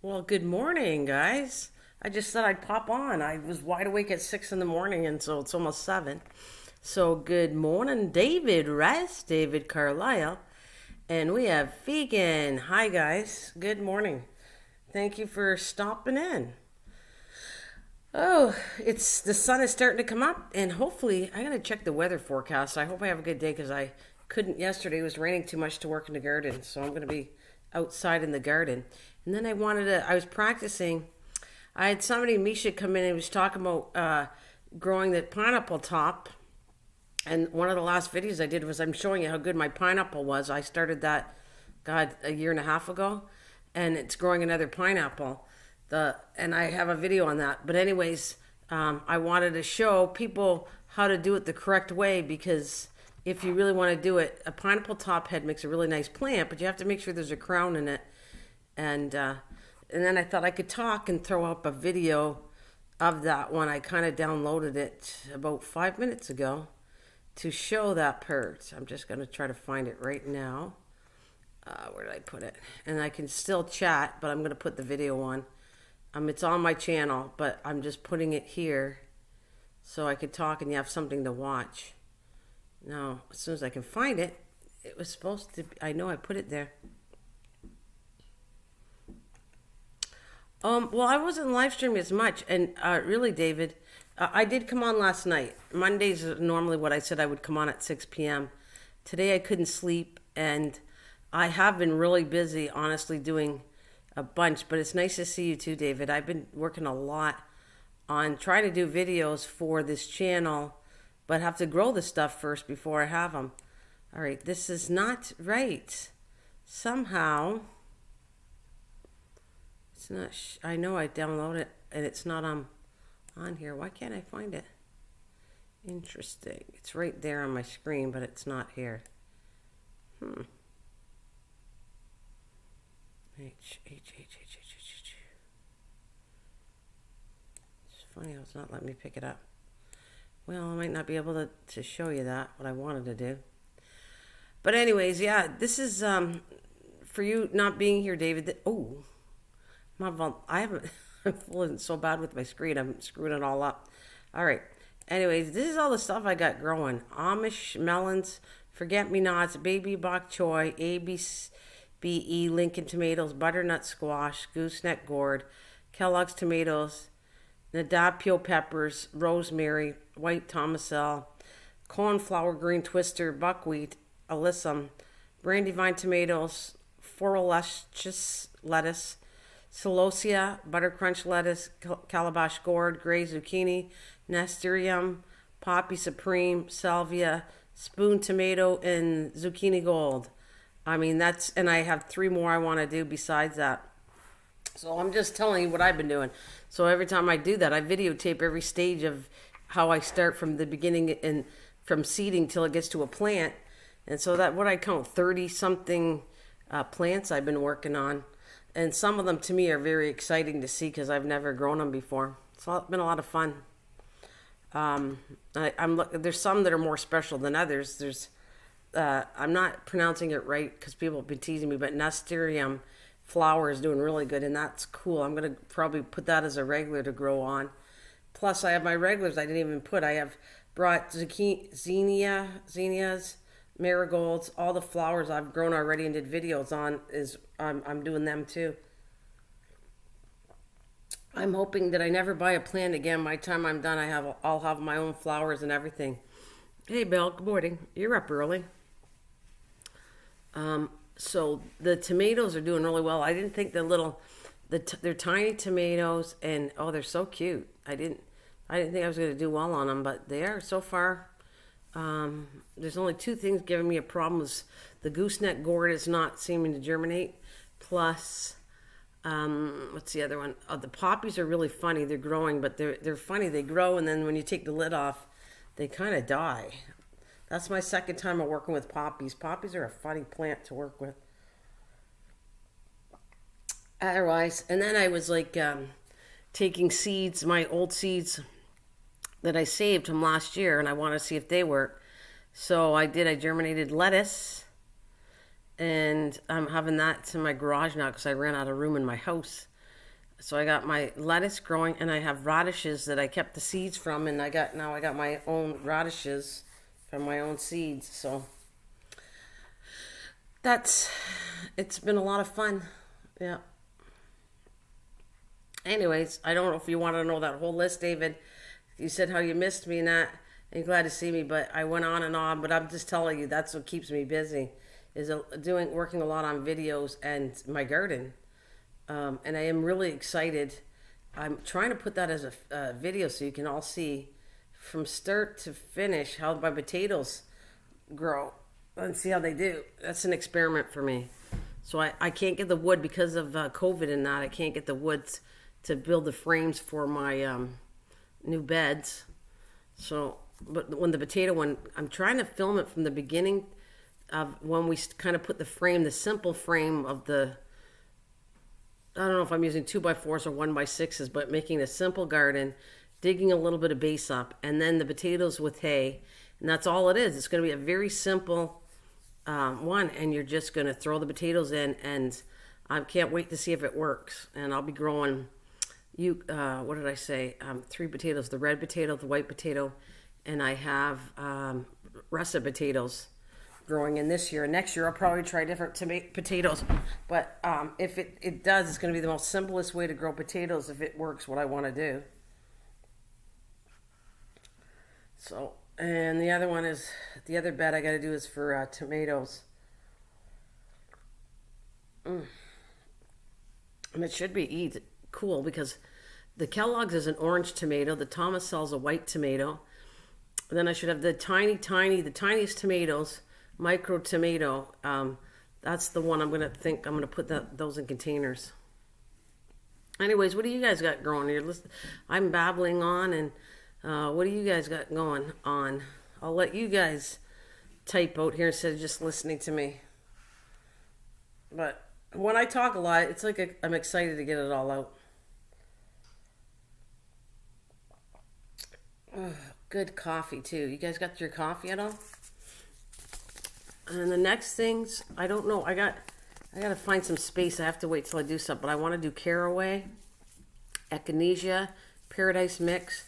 Well, good morning, guys. I just said I'd pop on. I was wide awake at 6 in the morning, and so it's almost 7. So, good morning, David Rice, David Carlisle, and we have Vegan. Hi, guys. Good morning. Thank you for stopping in. Oh, it's the sun is starting to come up, and hopefully, I gotta check the weather forecast. I hope I have a good day because I couldn't yesterday. It was raining too much to work in the garden, so I'm gonna be outside in the garden. And then I was practicing. I had somebody, Misha, come in and was talking about growing the pineapple top. And one of the last videos I did was I'm showing you how good my pineapple was. I started that, God, a year and a half ago, and it's growing another pineapple. And I have a video on that. But anyways, I wanted to show people how to do it the correct way because if you really want to do it, a pineapple top head makes a really nice plant, but you have to make sure there's a crown in it. And then I thought I could talk and throw up a video of that one. I kind of downloaded it about 5 minutes ago to show that part. I'm just going to try to find it right now. Where did I put it? And I can still chat, but I'm going to put the video on. It's on my channel, but I'm just putting it here so I could talk and you have something to watch. Now, as soon as I can find it, it was supposed to be, I know I put it there. Well, I wasn't live streaming as much, and really, David, I did come on last night. Mondays are normally what I said I would come on at 6 p.m. Today I couldn't sleep, and I have been really busy, honestly, doing a bunch, but it's nice to see you too, David. I've been working a lot on trying to do videos for this channel, but have to grow the stuff first before I have them. All right, this is not right. Somehow, it's not, I know I downloaded it and it's not on here. Why can't I find it? Interesting. It's right there on my screen, but it's not here. It's funny how it's not letting me pick it up. Well, I might not be able to show you that, what I wanted to do. But anyways, yeah, this is for you not being here, David. My fault. I haven't, I'm fooling so bad with my screen. I'm screwing it all up. All right. Anyways, this is all the stuff I got growing. Amish melons, forget-me-nots, baby bok choy, ABE, Lincoln tomatoes, butternut squash, gooseneck gourd, Kellogg's tomatoes, Nadapio peppers, rosemary, white tomasello, cornflower green twister, buckwheat, alyssum, brandywine tomatoes, foralischus lettuce, celosia, butter crunch lettuce, calabash gourd, gray zucchini, nasturtium, poppy supreme, salvia, spoon tomato, and zucchini gold. And I have 3 more I want to do besides that. So I'm just telling you what I've been doing. So every time I do that, I videotape every stage of how I start from the beginning and from seeding till it gets to a plant. And so that, what I count, 30 something plants I've been working on. And some of them to me are very exciting to see because I've never grown them before. So it's been a lot of fun. There's some that are more special than others. I'm not pronouncing it right because people have been teasing me, but nasturtium flower is doing really good, and that's cool. I'm going to probably put that as a regular to grow on. Plus, I have my regulars I didn't even put. I have brought zinnias, marigolds, all the flowers I've grown already and did videos on. I'm doing them too. I'm hoping that I never buy a plant again. By the time I'm done, I'll have my own flowers and everything. Hey, Bill. Good morning. You're up early. So the tomatoes are doing really well. I didn't think they're tiny tomatoes, and they're so cute. I didn't think I was going to do well on them, but they are so far. There's only 2 things giving me a problem. The gooseneck gourd is not seeming to germinate. Plus, what's the other one? The poppies are really funny. They're growing, but they're funny. They grow, and then when you take the lid off, they kind of die. That's my second time of working with poppies. Poppies are a funny plant to work with. Otherwise, and then I was like taking seeds, my old seeds that I saved from last year, and I want to see if they work. So I germinated lettuce, and I'm having that in my garage now because I ran out of room in my house. So I got my lettuce growing, and I have radishes that I kept the seeds from, and now I got my own radishes from my own seeds. So it's been a lot of fun. Yeah. Anyways, I don't know if you want to know that whole list, David. You said how you missed me and that, and you're glad to see me, but I went on and on. But I'm just telling you, that's what keeps me busy, is working a lot on videos and my garden. And I am really excited. I'm trying to put that as a video so you can all see from start to finish how my potatoes grow and see how they do. That's an experiment for me. So I can't get the wood because of COVID and that. I can't get the wood to build the frames for my new beds. So, but when the potato one, I'm trying to film it from the beginning of when we kind of put the frame, the simple frame of the, I don't know if I'm using 2x4s or 1x6s, but making a simple garden, digging a little bit of base up, and then the potatoes with hay. And that's all it is. It's going to be a very simple one, and you're just going to throw the potatoes in, and I can't wait to see if it works. And I'll be growing, what did I say? 3 potatoes, the red potato, the white potato, and I have russet potatoes growing in this year. And next year I'll probably try different potatoes. But if it does, it's going to be the most simplest way to grow potatoes if it works what I want to do. So, and the other one is, the other bed I got to do is for tomatoes. And it should be cool because the Kellogg's is an orange tomato. The Thomas sells a white tomato. And then I should have the tiniest tomatoes, micro tomato. That's the one I'm going to put those in containers. Anyways, what do you guys got growing here? I'm babbling on, and what do you guys got going on? I'll let you guys type out here instead of just listening to me. But when I talk a lot, it's like I'm excited to get it all out. Good coffee too. You guys got your coffee at all? And the next things, I don't know. I got to find some space. I have to wait till I do something. But I want to do caraway, echinacea, paradise mix,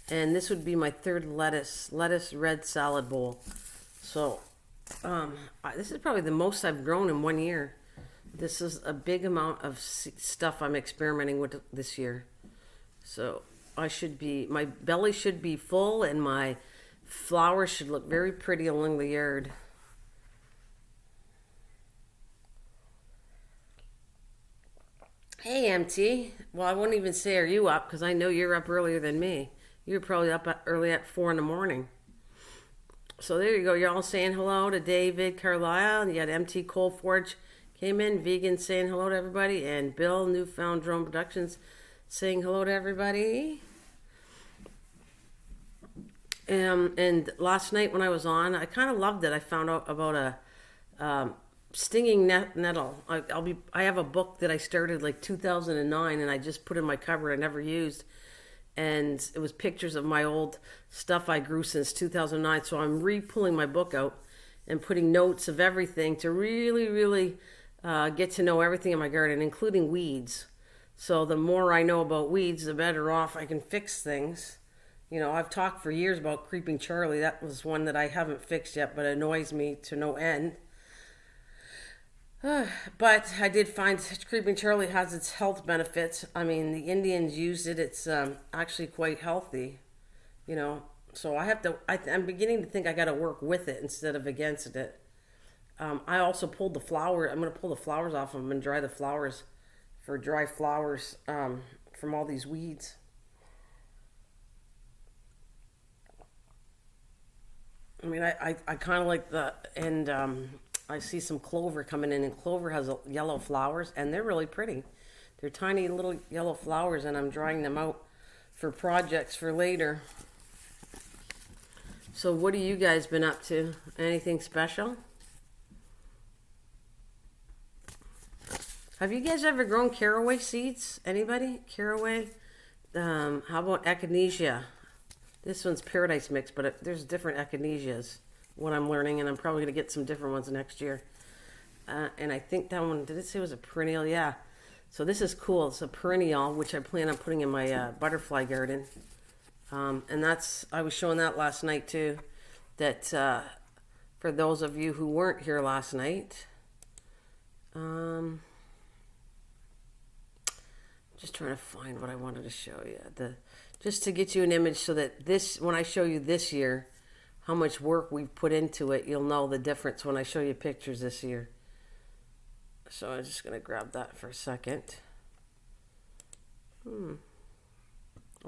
and this would be my third lettuce red salad bowl. So this is probably the most I've grown in 1 year. This is a big amount of stuff I'm experimenting with this year. So my belly should be full, and my flowers should look very pretty along the yard. Hey, MT. Well, I won't even say are you up, because I know you're up earlier than me. You're probably up early at 4 in the morning. So there you go. You're all saying hello to David Carlisle. You got MT Coalforge came in, vegan, saying hello to everybody, and Bill Newfound Drone Productions saying hello to everybody. And last night when I was on, I kind of loved it. I found out about a stinging nettle. I have a book that I started like 2009, and I just put in my cupboard. I never used, and it was pictures of my old stuff I grew since 2009. So I'm re-pulling my book out and putting notes of everything to really get to know everything in my garden, including weeds. So the more I know about weeds, the better off I can fix things. You know, I've talked for years about Creeping Charlie. That was one that I haven't fixed yet, but annoys me to no end. But I did find Creeping Charlie has its health benefits. I mean, the Indians used it. It's actually quite healthy, you know. So I'm beginning to think I got to work with it instead of against it. I also pulled the flower. I'm going to pull the flowers off of them and dry the flowers for dry flowers from all these weeds. I mean, I kind of like I see some clover coming in, and clover has yellow flowers, and they're really pretty. They're tiny little yellow flowers, and I'm drying them out for projects for later. So what have you guys been up to? Anything special? Have you guys ever grown caraway seeds? Anybody? Caraway? How about echinacea? This one's paradise mix, but there's different echinaceas, what I'm learning, and I'm probably going to get some different ones next year. And I think that one, did it say it was a perennial? Yeah. So this is cool. It's a perennial, which I plan on putting in my butterfly garden. And I was showing that last night too. That for those of you who weren't here last night, just trying to find what I wanted to show you. Just to get you an image so that when I show you this year, how much work we've put into it, you'll know the difference when I show you pictures this year. So I'm just going to grab that for a second. Oh,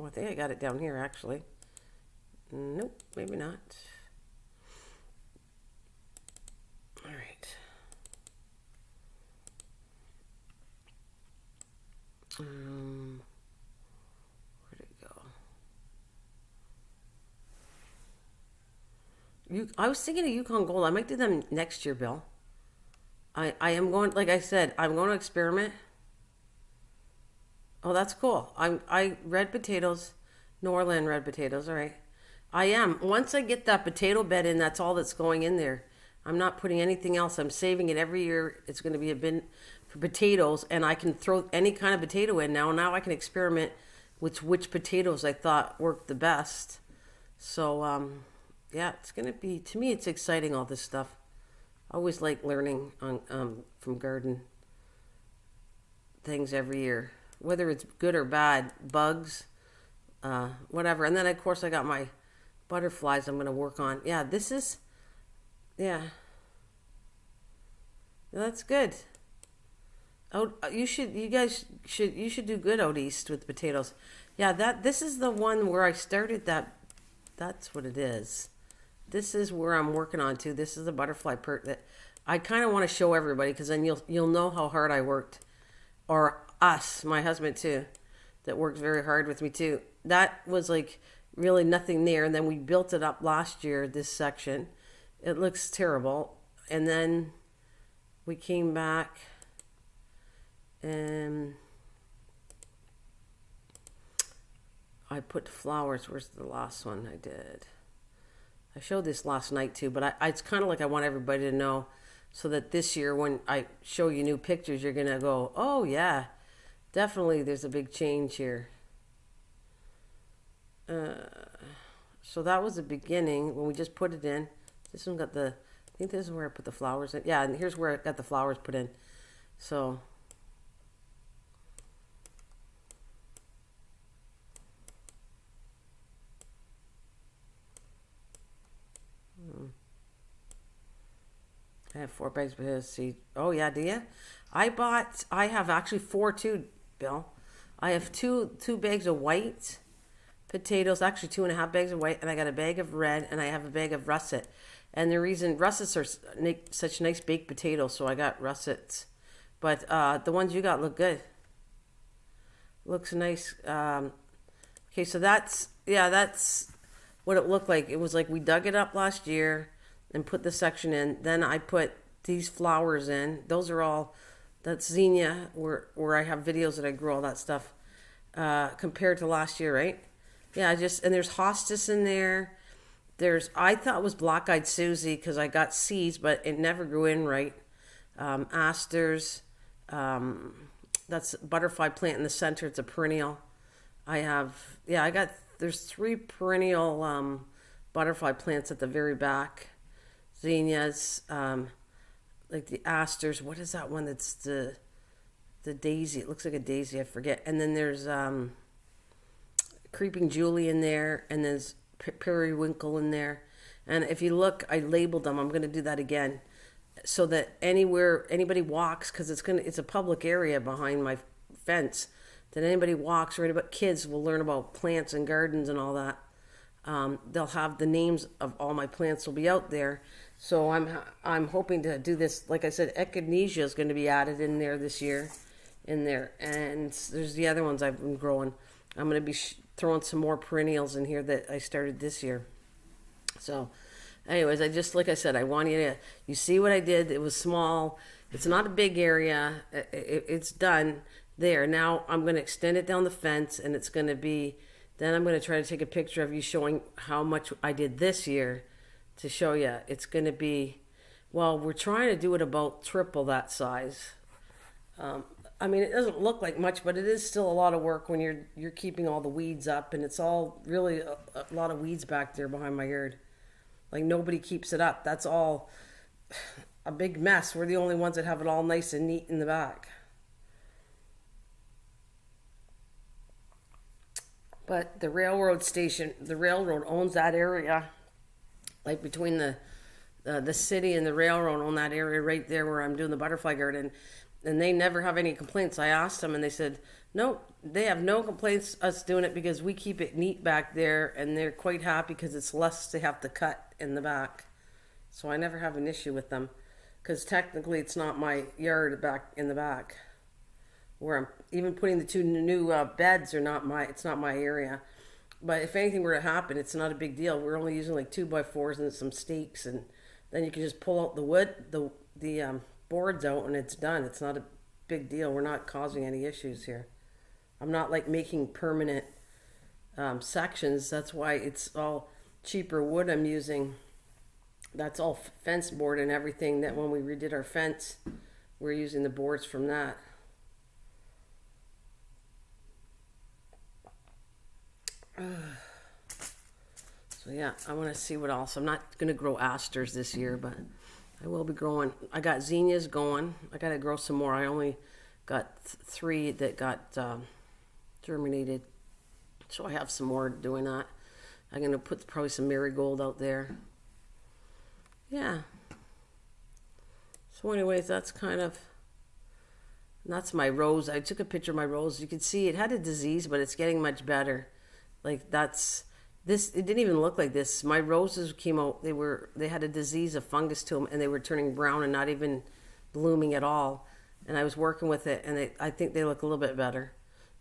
I think I got it down here, actually. Nope, maybe not. All right. Where'd it go? I was thinking of Yukon Gold. I might do them next year, Bill. I am going, like I said, I'm going to experiment. Oh, that's cool. I red potatoes, Norland red potatoes. All right. I am. Once I get that potato bed in, that's all that's going in there. I'm not putting anything else. I'm saving it every year. It's going to be a bin for potatoes, and I can throw any kind of potato in now. Now I can experiment with which potatoes I thought worked the best. So, yeah, it's going to be, to me, it's exciting, all this stuff. I always like learning from garden things every year, whether it's good or bad, bugs, whatever. And then, of course, I got my butterflies I'm going to work on. Yeah, this is, yeah, that's good. Oh, you should do good out east with potatoes. Yeah, this is the one where I started that. That's what it is. This is where I'm working on too. This is the butterfly that I kind of want to show everybody, because then you'll know how hard I worked, or us, my husband too, that worked very hard with me too. That was like really nothing there, and then we built it up last year. This section, it looks terrible, and then we came back and I put flowers. Where's the last one I did? I showed this last night too, but it's kind of like I want everybody to know, so that this year when I show you new pictures, you're going to go, oh yeah, definitely there's a big change here. So that was the beginning when we just put it in. This one got I think this is where I put the flowers in. Yeah, and here's where I got the flowers put in. So I have 4 bags of seed. Oh yeah, do you? I have actually 4 too, Bill. I have two bags of white potatoes, actually 2.5 bags of white, and I got a bag of red, and I have a bag of russet. And the reason russets are such nice baked potatoes, so I got russets. But the ones you got look good. Looks nice. Okay, so that's what it looked like. It was like we dug it up last year and put the section in. Then I put these flowers in. Those are all, that's zinnia, where I have videos that I grow all that stuff compared to last year, right? Yeah, and there's hostas in there. I thought it was black-eyed Susie because I got seeds, but it never grew in right. Asters, that's a butterfly plant in the center. It's a perennial. There's 3 perennial butterfly plants at the very back. Zinnias, like the asters. What is that one that's the daisy? It looks like a daisy, I forget. And then there's creeping Julie in there, and there's periwinkle in there. And if you look, I labeled them. I'm going to do that again, so that anywhere anybody walks, because it's a public area behind my fence, that anybody walks, or anybody, kids will learn about plants and gardens and all that. They'll have the names of all my plants will be out there. So I'm hoping to do this. Like I said, echinacea is going to be added in there this year, and there's the other ones I've been growing. I'm going to be throwing some more perennials in here that I started this year. So anyways, like I said, I want you see what I did. It was small. It's not a big area. It's done there. Now I'm going to extend it down the fence, and it's going to be, then I'm going to try to take a picture of you showing how much I did this year to show you. It's going to be, well, we're trying to do it about triple that size. I mean, it doesn't look like much, but it is still a lot of work when you're keeping all the weeds up, and it's all really a lot of weeds back there behind my yard. Like nobody keeps it up. That's all a big mess. We're the only ones that have it all nice and neat in the back. But the railroad owns that area, like between the city and the railroad own that area right there where I'm doing the butterfly garden. And they never have any complaints. I asked them and they said, no, they have no complaints us doing it because we keep it neat back there, and they're quite happy because it's less to have to cut in the back. So I never have an issue with them because technically it's not my yard back in the back. Where I'm even putting the 2 new beds it's not my area. But if anything were to happen, it's not a big deal. We're only using like 2x4s and some stakes, and then you can just pull out the wood, the boards out, and it's done. It's not a big deal. We're not causing any issues here. I'm not like making permanent sections. That's why it's all cheaper wood I'm using. That's all fence board and everything. That when we redid our fence, we're using the boards from that. So yeah, I want to see what else. I'm not going to grow asters this year, but I will be growing. I got zinnias going. I got to grow some more. I only got 3 that got germinated. So I have some more doing that. I'm going to put probably some marigold out there. Yeah. So anyways, that's my rose. I took a picture of my rose. You can see it had a disease, but it's getting much better. Like it didn't even look like this. My roses came out, they had a disease, a fungus to them, and they were turning brown and not even blooming at all. And I was working with it, and I think they look a little bit better.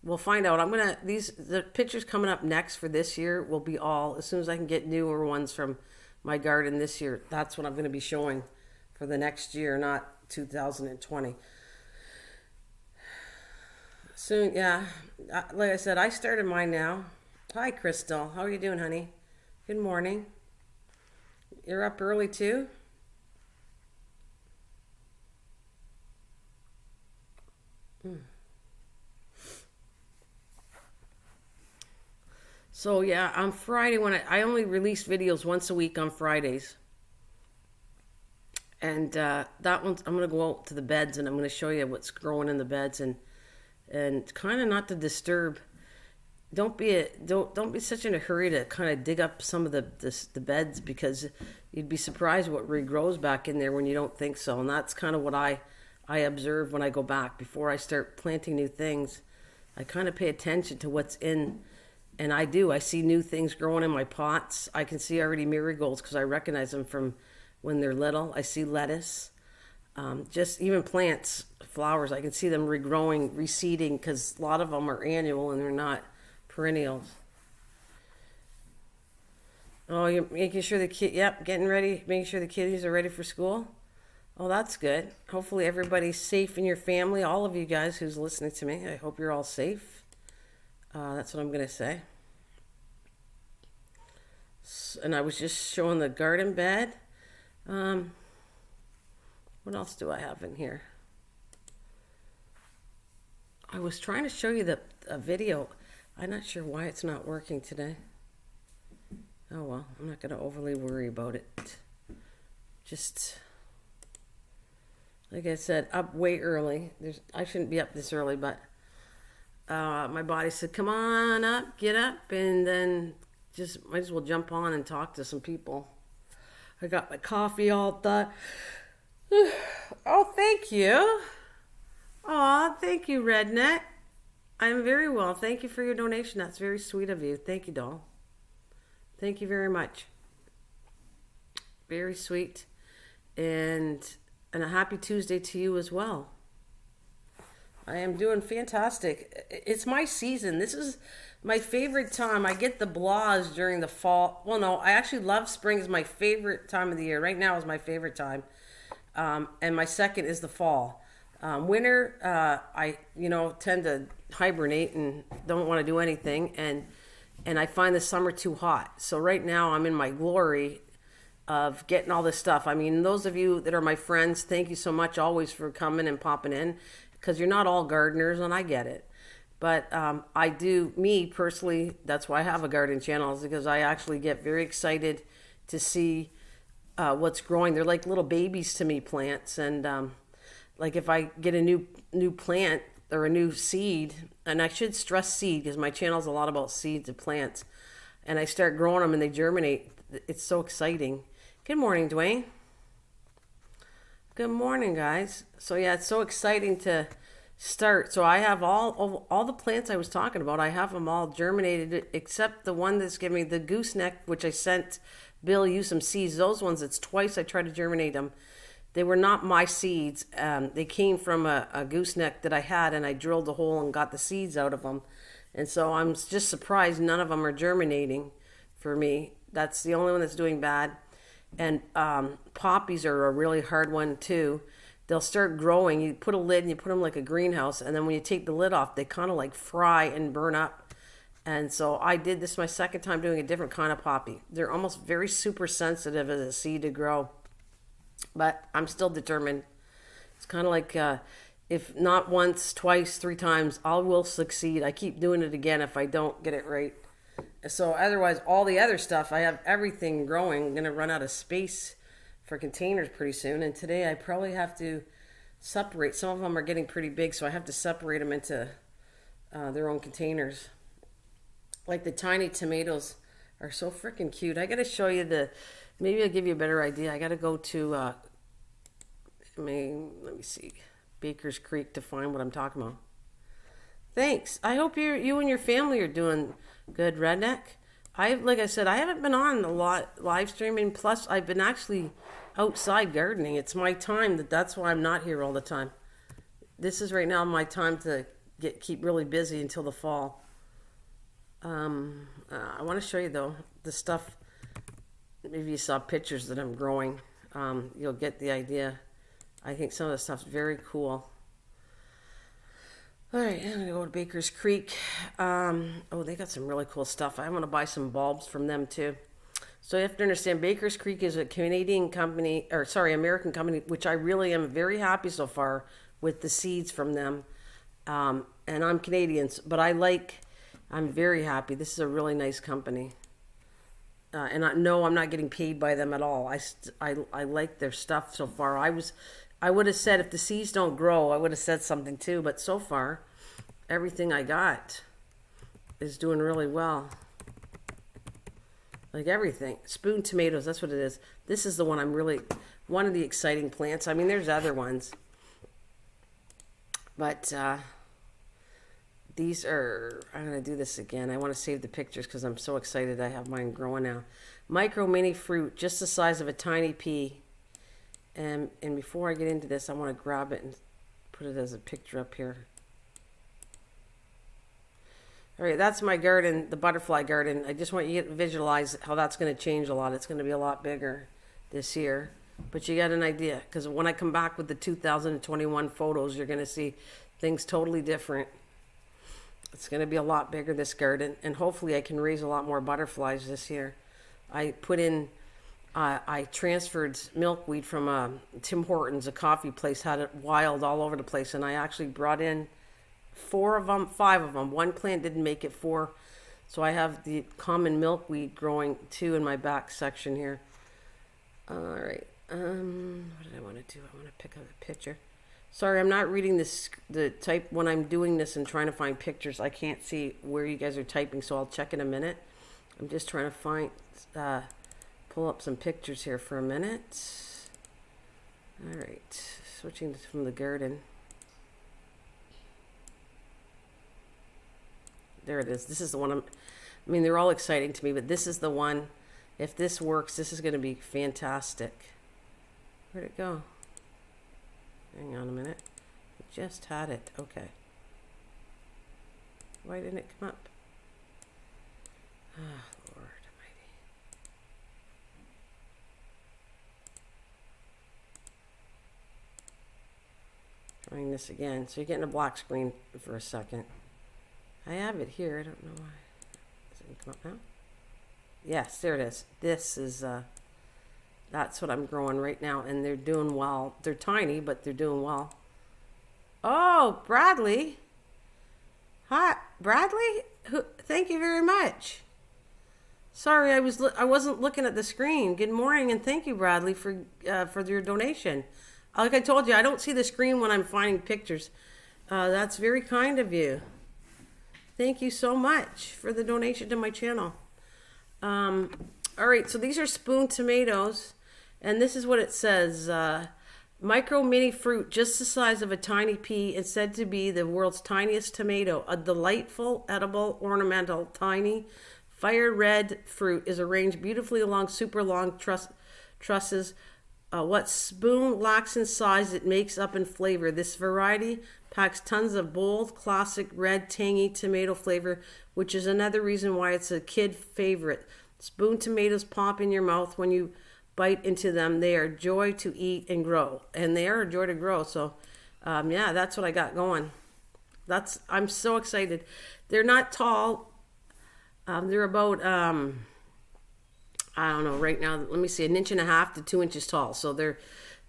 We'll find out. The pictures coming up next for this year will be all, as soon as I can get newer ones from my garden this year, that's what I'm going to be showing for the next year, not 2020. Soon, yeah. Like I said, I started mine now. Hi, Crystal. How are you doing, honey? Good morning. You're up early, too? So, yeah, on Friday, when I only release videos once a week on Fridays. And that one, I'm going to go out to the beds, and I'm going to show you what's growing in the beds, and kind of not to disturb. Don't be such in a hurry to kind of dig up some of the beds, because you'd be surprised what regrows back in there when you don't think so. And that's kind of what I observe when I go back before I start planting new things. I kind of pay attention to what's in, and I see new things growing in my pots. I can see already marigolds because I recognize them from when they're little. I see lettuce, just even plants, flowers. I can see them regrowing, reseeding, because a lot of them are annual and they're not perennials. Oh, you're making sure getting ready, making sure the kiddies are ready for school. Oh, that's good. Hopefully everybody's safe in your family. All of you guys who's listening to me, I hope you're all safe. That's what I'm going to say. And I was just showing the garden bed. What else do I have in here? I was trying to show you a video. I'm not sure why it's not working today. Oh well, I'm not going to overly worry about it. Just, like I said, up way early. I shouldn't be up this early, but my body said, come on up, get up, and then just might as well jump on and talk to some people. I got my coffee all done. Oh, thank you. Aw, thank you, Redneck. I'm very well. Thank you for your donation. That's very sweet of you. Thank you, doll. Thank you very much. Very sweet. And a happy Tuesday to you as well. I am doing fantastic. It's my season. This is my favorite time. I get the blahs during the fall. Well, no, I actually love spring. Is my favorite time of the year. Right now is my favorite time. And my second is the fall. Winter, I tend to hibernate and don't want to do anything, and I find the summer too hot. So right now I'm in my glory of getting all this stuff. I mean, those of you that are my friends, thank you so much always for coming and popping in. because you're not all gardeners, and I get it. But I do, me personally, that's why I have a garden channel, is because I actually get very excited to see what's growing. They're like little babies to me, plants. And like if I get a new plant or a new seed, and I should stress seed because my channel's a lot about seeds and plants, and I start growing them and they germinate, it's so exciting. Good morning, Dwayne. Good morning, guys. So yeah, it's so exciting to start. So I have all the plants I was talking about. I have them all germinated, except the one that's giving me the gooseneck, which I sent Bill you some seeds. Those ones, it's twice I tried to germinate them. They were not my seeds. They came from a gooseneck that I had, and I drilled a hole and got the seeds out of them. And so I'm just surprised none of them are germinating for me. That's the only one that's doing bad. And poppies are a really hard one too. They'll start growing. You put a lid and you put them like a greenhouse, and then when you take the lid off, they kind of like fry and burn up. And so I did this my second time doing a different kind of poppy. They're almost very super sensitive as a seed to grow, but I'm still determined. It's kind of like if not once, twice, 3 times, I will succeed. I keep doing it again if I don't get it right. So otherwise, all the other stuff, I have everything growing. I'm going to run out of space for containers pretty soon. And today I probably have to separate. Some of them are getting pretty big, so I have to separate them into their own containers. Like the tiny tomatoes are so freaking cute. I got to show you maybe I'll give you a better idea. I got to go to, let me see, Baker's Creek to find what I'm talking about. Thanks. I hope you and your family are doing good, Redneck. Like I said, I haven't been on a lot live streaming. Plus, I've been actually outside gardening. It's my time. That's why I'm not here all the time. This is right now my time to keep really busy until the fall. I want to show you though the stuff. Maybe you saw pictures that I'm growing. You'll get the idea. I think some of the stuff's very cool. All right, I'm going to go to Baker's Creek. They got some really cool stuff. I want to buy some bulbs from them too. So you have to understand, Baker's Creek is a American company, which I really am very happy so far with the seeds from them. And I'm Canadian, but I'm very happy. This is a really nice company. And I'm not getting paid by them at all. I like their stuff so far. I would have said if the seeds don't grow, I would have said something too. But so far, everything I got is doing really well. Like everything. Spoon tomatoes, that's what it is. This is the one one of the exciting plants. I mean, there's other ones. But these are, I'm going to do this again. I want to save the pictures because I'm so excited I have mine growing now. Micro mini fruit, just the size of a tiny pea. And before I get into this, I want to grab it and put it as a picture up here. All right, that's my garden, the butterfly garden. I just want you to visualize how that's going to change a lot. It's going to be a lot bigger this year. But you get an idea, because when I come back with the 2021 photos, you're going to see things totally different. It's going to be a lot bigger, this garden. And hopefully I can raise a lot more butterflies this year. I transferred milkweed from Tim Hortons, a coffee place, had it wild all over the place, and I actually brought in 5 of them. One plant didn't make it 4, so I have the common milkweed growing too in my back section here. All right, what did I want to do? I want to pick up a picture. Sorry, I'm not reading the type when I'm doing this and trying to find pictures. I can't see where you guys are typing, so I'll check in a minute. I'm just trying to pull up some pictures here for a minute. All right, switching from the garden. There it is. This is the one they're all exciting to me, but this is the one. If this works, this is going to be fantastic. Where'd it go? Hang on a minute. I just had it. Okay. Why didn't it come up? Ah, Lord Almighty. Trying this again. So you're getting a black screen for a second. I have it here. I don't know why. Does it come up now? Yes, there it is. This is, that's what I'm growing right now. And they're doing well. They're tiny, but they're doing well. Oh, Oh, Bradley. Hi, Bradley. Thank you very much. Sorry, I wasn't looking at the screen. Good morning, and thank you, Bradley, for your donation. Like I told you, I don't see the screen when I'm finding pictures. That's very kind of you. Thank you so much for the donation to my channel. All right, so these are spoon tomatoes, and this is what it says. Micro mini fruit just the size of a tiny pea is said to be the world's tiniest tomato. A delightful, edible, ornamental, tiny, fire red fruit is arranged beautifully along super long trusses. What spoon lacks in size, it makes up in flavor. This variety packs tons of bold, classic, red, tangy tomato flavor, which is another reason why it's a kid favorite. Spoon tomatoes pop in your mouth when you bite into them. They are a joy to eat and grow. And they are a joy to grow. So, yeah, that's what I got going. I'm so excited. They're not tall. They're about, I don't know, right now, let me see, 1.5 inches to 2 inches tall. So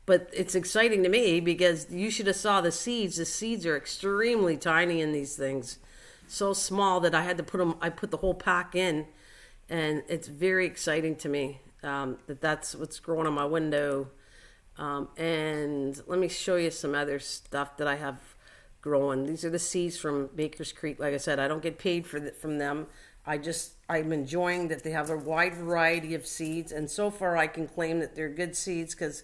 but it's exciting to me because you should have saw the seeds. The seeds are extremely tiny in these things. So small that I had to I put the whole pack in. And it's very exciting to me. That's what's growing on my window. And let me show you some other stuff that I have growing. These are the seeds from Baker's Creek. Like I said, I don't get paid from them. I'm enjoying that they have a wide variety of seeds. And so far I can claim that they're good seeds because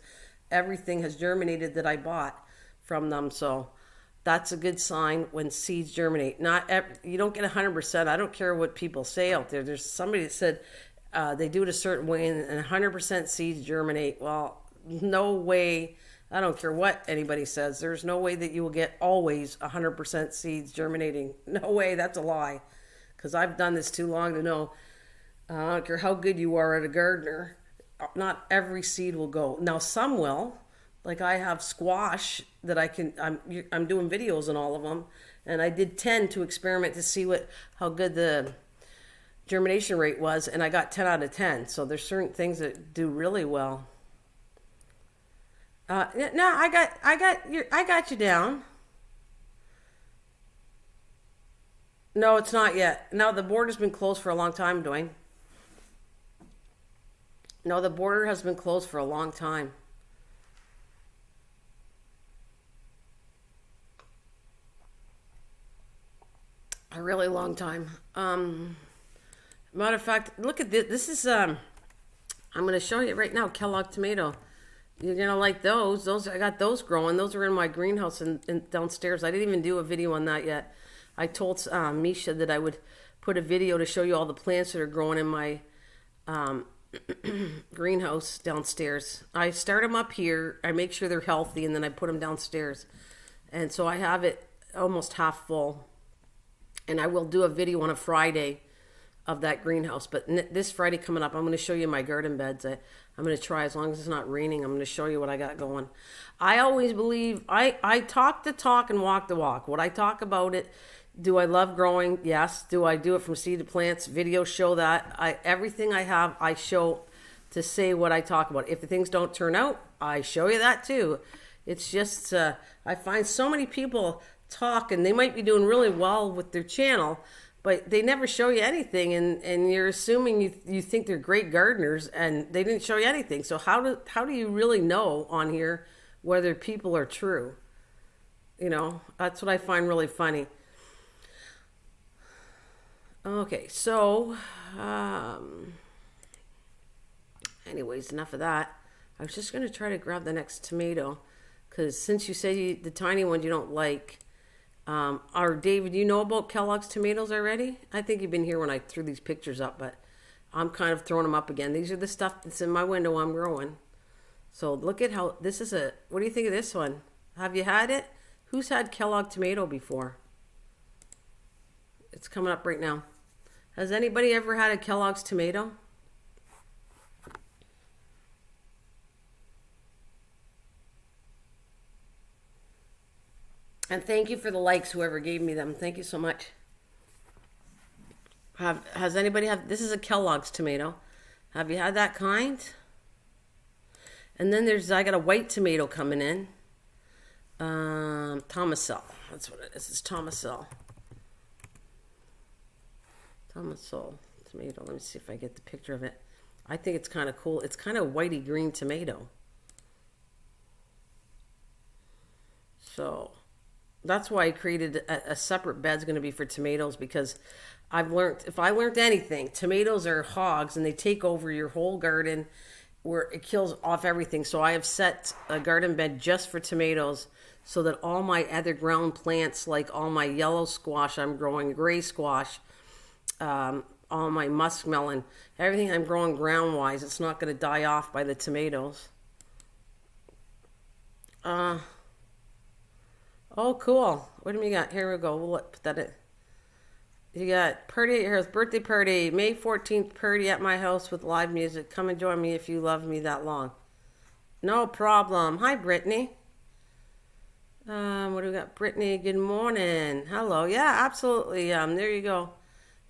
everything has germinated that I bought from them. So that's a good sign when seeds germinate. You don't get 100%. I don't care what people say out there. There's somebody that said, they do it a certain way and 100% seeds germinate. Well, no way. I don't care what anybody says. There's no way that you will get always 100% seeds germinating. No way. That's a lie. Because I've done this too long to know. I don't care how good you are at a gardener. Not every seed will go. Now some will. Like I have squash that I'm doing videos on all of them. And I did 10 to experiment to see how good the germination rate was, and I got 10 out of 10. So there's certain things that do really well. No, I got you down. No, it's not yet. No, the border's been closed for a long time, Dwayne. No, the border has been closed for a long time. A really long time. Matter of fact, look at this. This is, I'm going to show you right now, Kellogg tomato. You're going to like those. I got those growing. Those are in my greenhouse and downstairs. I didn't even do a video on that yet. I told Misha that I would put a video to show you all the plants that are growing in my greenhouse downstairs. I start them up here. I make sure they're healthy, and then I put them downstairs. And so I have it almost half full. And I will do a video on a Friday of that greenhouse. But this Friday coming up, I'm going to show you my garden beds. I'm going to try, as long as it's not raining, I'm going to show you what I got going. I always believe, I talk the talk and walk the walk. What I talk about it, do I love growing? Yes. Do I do it from seed to plants? Videos show that. Everything I have, I show to say what I talk about. If the things don't turn out, I show you that too. It's just, I find so many people talk, and they might be doing really well with their channel, but they never show you anything, and you're assuming you think they're great gardeners, and they didn't show you anything. So how do you really know on here whether people are true? You know, that's what I find really funny. Okay, so anyways, enough of that. I was just going to try to grab the next tomato, because since you say the tiny ones you don't like, or David, you know about Kellogg's tomatoes already? I think you've been here when I threw these pictures up, but I'm kind of throwing them up again. These are the stuff that's in my window I'm growing. So look at how, this is what do you think of this one? Have you had it? Who's had Kellogg tomato before? It's coming up right now. Has anybody ever had a Kellogg's tomato? And thank you for the likes, whoever gave me them. Thank you so much. Has anybody had, this is a Kellogg's tomato. Have you had that kind? And then I got a white tomato coming in. Thomasel. That's what it is. It's Thomasel. Thomasel tomato. Let me see if I get the picture of it. I think it's kind of cool. It's kind of whitey green tomato. So that's why I created a separate bed's going to be for tomatoes, because I've learned, if I learned anything, tomatoes are hogs and they take over your whole garden, where it kills off everything. So I have set a garden bed just for tomatoes, so that all my other ground plants, like all my yellow squash I'm growing, gray squash, all my muskmelon, everything I'm growing ground wise, it's not going to die off by the tomatoes. Oh, cool. What do we got? Here we go. We'll put that in. You got party, here's birthday party, May 14th party at my house with live music. Come and join me if you love me that long. No problem. Hi, Brittany. What do we got? Brittany, good morning. Hello. Yeah, absolutely. There you go.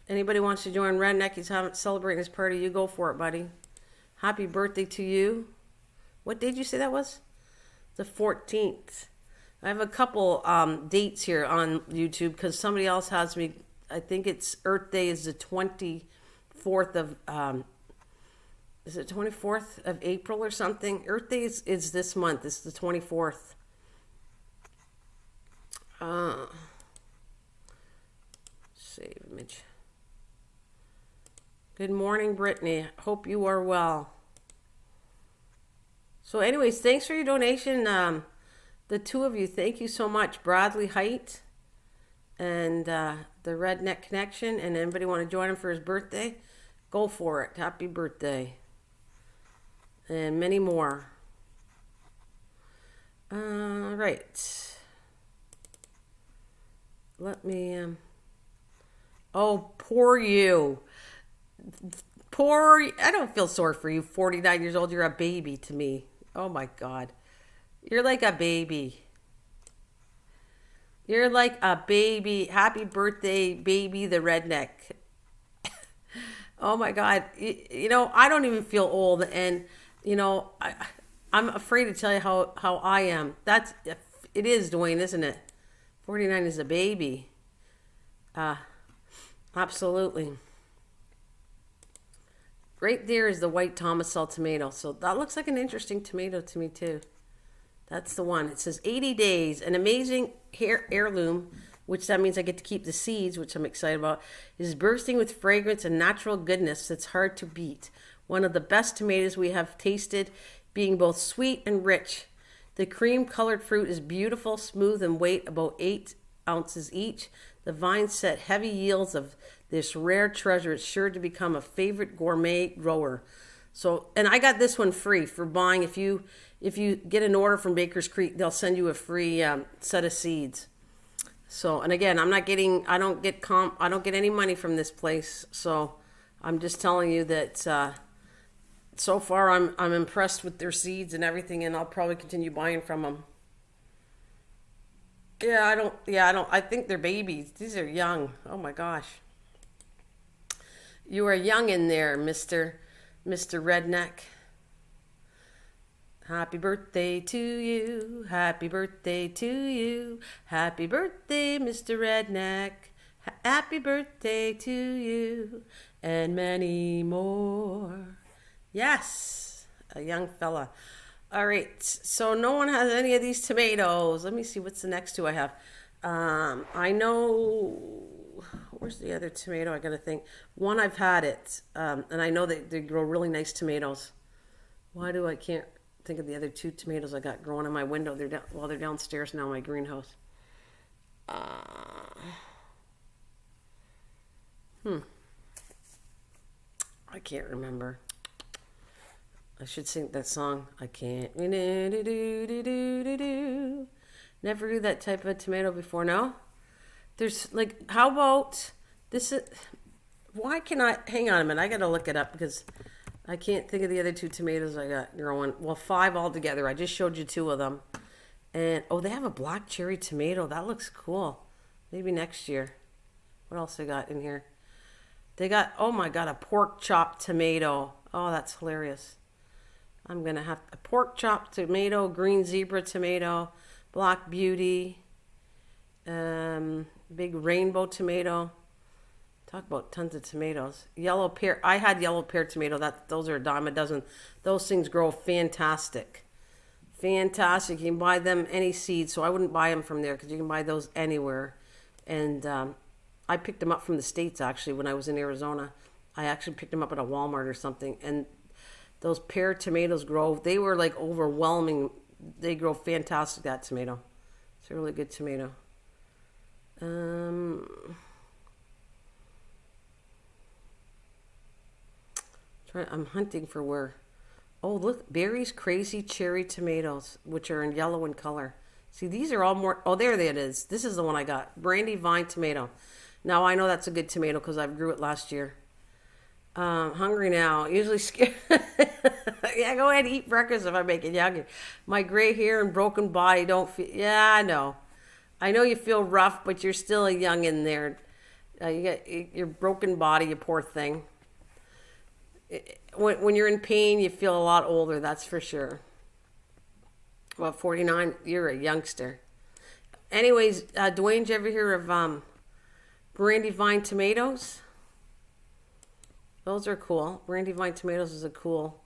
Anybody wants to join Redneck, he's celebrating his party, you go for it, buddy. Happy birthday to you. What day did you say that was? The 14th. I have a couple dates here on YouTube because somebody else has me. I think it's Earth Day is the 24th of, is it 24th of April or something? Earth Day is this month. It's the 24th. Save image. Good morning, Brittany. Hope you are well. So anyways, thanks for your donation. The two of you, thank you so much. Bradley Height and the Redneck Connection. And anybody want to join him for his birthday? Go for it. Happy birthday. And many more. Right. Let me... Oh, poor you. Poor... I don't feel sorry for you. 49 years old. You're a baby to me. Oh, my God. You're like a baby. You're like a baby. Happy birthday, baby the redneck. Oh my God. You know, I don't even feel old. And, you know, I'm afraid to tell you how I am. It is, Dwayne, isn't it? 49 is a baby. Absolutely. Right there is the white Thomasel tomato. So that looks like an interesting tomato to me too. That's the one. It says 80 days, an amazing heirloom, which that means I get to keep the seeds, which I'm excited about, is bursting with fragrance and natural goodness that's hard to beat. One of the best tomatoes we have tasted, being both sweet and rich. The cream-colored fruit is beautiful, smooth, and weight about 8 ounces each. The vines set heavy yields of this rare treasure. It's sure to become a favorite gourmet grower. So, and I got this one free for buying. If you get an order from Baker's Creek, they'll send you a free set of seeds. So, and again, I don't get any money from this place. So, I'm just telling you that so far I'm impressed with their seeds and everything, and I'll probably continue buying from them. I think they're babies. These are young. Oh my gosh. You are young in there, Mr. Redneck. Happy birthday to you. Happy birthday to you. Happy birthday, Mr. Redneck. Happy birthday to you. And many more. Yes, a young fella. All right, so no one has any of these tomatoes. Let me see, what's the next two I have? I know... Where's the other tomato? I gotta think. One, I've had it, and I know they grow really nice tomatoes. Why do I can't think of the other two tomatoes I got growing in my window? They're downstairs now in my greenhouse. I can't remember. I should sing that song. I can't. Never do that type of tomato before. No. There's like, how about this? Why can I, hang on a minute, I gotta look it up because I can't think of the other two tomatoes I got growing. Well, 5 altogether. I just showed you 2 of them. And, oh, they have a black cherry tomato. That looks cool. Maybe next year. What else they got in here? They got, oh my God, a pork chop tomato. Oh, that's hilarious. I'm gonna have a pork chop tomato, green zebra tomato, Black Beauty, big rainbow tomato. Talk about tons of tomatoes. Yellow pear. I had yellow pear tomato. Those are a dime a dozen. Those things grow fantastic. Fantastic. You can buy them any seed, so I wouldn't buy them from there because you can buy those anywhere. And I picked them up from the States, actually, when I was in Arizona. I actually picked them up at a Walmart or something. And those pear tomatoes grow. They were like overwhelming. They grow fantastic, that tomato. It's a really good tomato. I'm hunting for where. Oh, look, Berry's Crazy Cherry Tomatoes, which are in yellow in color. See, these are all more. Oh, there it is. This is the one I got. Brandy Vine Tomato. Now, I know that's a good tomato because I grew it last year. Hungry now. Usually scared. Yeah, go ahead and eat breakfast if I'm making you hungry. My gray hair and broken body don't feel. Yeah, I know. I know you feel rough, but you're still a young in there. You got your broken body, you poor thing. When you're in pain, you feel a lot older, that's for sure. Well, 49, you're a youngster. Anyways, Dwayne, did you ever hear of Brandy Vine tomatoes? Those are cool. Brandy Vine tomatoes is a cool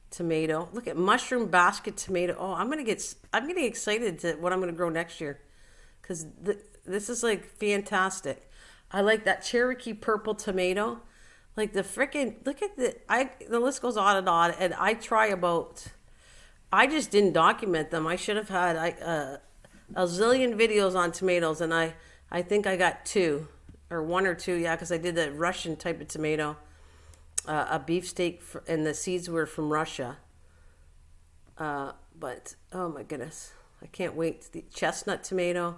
tomato. Look at mushroom basket tomato. Oh, I'm getting excited to what I'm gonna grow next year, because this is like fantastic. I like that Cherokee purple tomato. Like the frickin', look at the list goes on, and I just didn't document them. I should have had a zillion videos on tomatoes, and I think I got one or two, yeah, because I did the Russian type of tomato, a beefsteak, and the seeds were from Russia. But, oh my goodness, I can't wait. The chestnut tomato,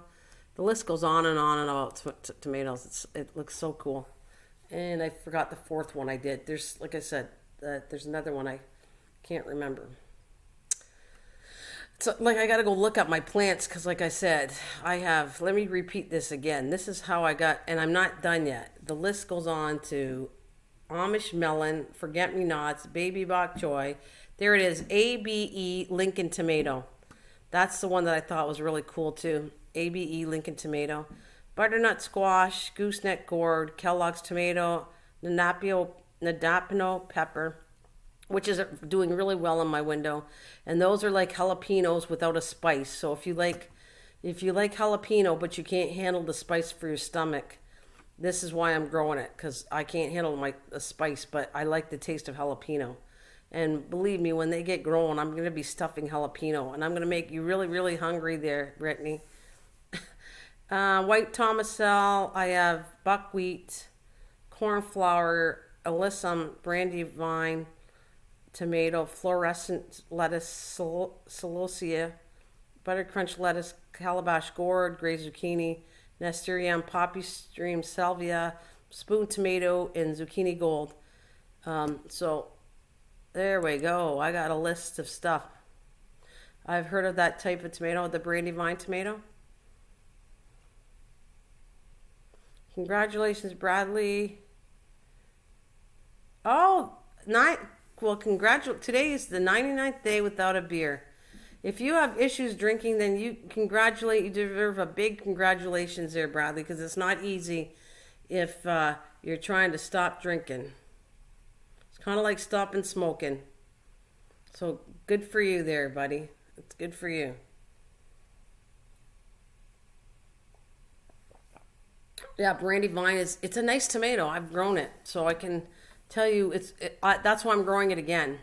the list goes on and on about tomatoes. It looks so cool. And I forgot the fourth one I did. There's, like I said, there's another one I can't remember. So, like, I got to go look up my plants because, like I said, let me repeat this again. This is how I got, and I'm not done yet. The list goes on to Amish melon, forget-me-nots, baby bok choy. There it is, ABE Lincoln tomato. That's the one that I thought was really cool, too. ABE Lincoln tomato. Butternut squash, gooseneck gourd, Kellogg's tomato, Nadapino pepper, which is doing really well in my window. And those are like jalapenos without a spice. So if you like jalapeno but you can't handle the spice for your stomach, this is why I'm growing it, because I can't handle the spice, but I like the taste of jalapeno. And believe me, when they get growing, I'm going to be stuffing jalapeno, and I'm going to make you really, really hungry there, Brittany. White Tomasel, I have buckwheat, cornflower, alyssum, brandy vine, tomato, fluorescent lettuce, celosia, butter crunch lettuce, calabash gourd, gray zucchini, nasturtium, poppy stream, salvia, spoon tomato, and zucchini gold. So there we go. I got a list of stuff. I've heard of that type of tomato, the brandy vine tomato. Congratulations, Bradley. Oh, today is the 99th day without a beer. If you have issues drinking, then you deserve a big congratulations there, Bradley, because it's not easy if you're trying to stop drinking. It's kind of like stopping smoking. So good for you there, buddy. It's good for you. Yeah, brandy vine it's a nice tomato. I've grown it, so I can tell you that's why I'm growing it again.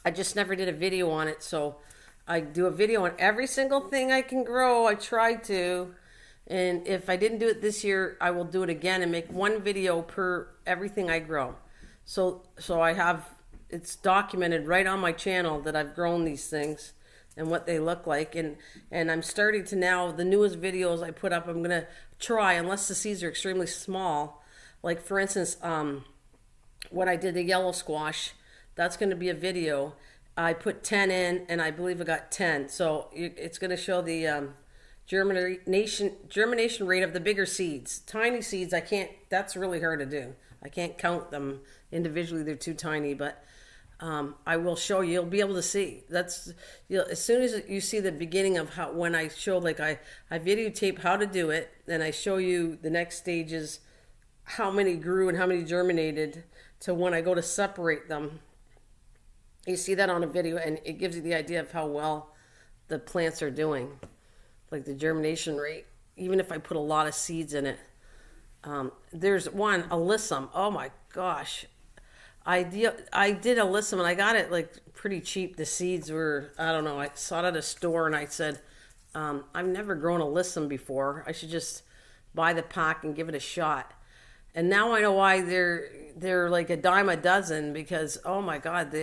I just never did a video on it, so I do a video on every single thing I can grow. I try to, and if I didn't do it this year, I will do it again and make one video per everything I grow. So I have it's documented right on my channel that I've grown these things and what they look like, and I'm starting to now, the newest videos I put up, I'm going to try, unless the seeds are extremely small, like for instance, when I did the yellow squash, that's going to be a video. I put 10 in, and I believe I got 10, so it's going to show the germination rate of the bigger seeds. Tiny seeds, that's really hard to do. I can't count them individually, they're too tiny, but I will show you. You'll be able to see. That's as soon as you see the beginning of how when I show like I videotape how to do it, and I show you the next stages, how many grew and how many germinated, to when I go to separate them. You see that on a video, and it gives you the idea of how well the plants are doing, like the germination rate. Even if I put a lot of seeds in it. There's one, alyssum. Oh my gosh. I did alyssum, and I got it like pretty cheap. The seeds were, I don't know, I saw it at a store, and I said, I've never grown alyssum before. I should just buy the pack and give it a shot. And now I know why they're like a dime a dozen, because oh my God,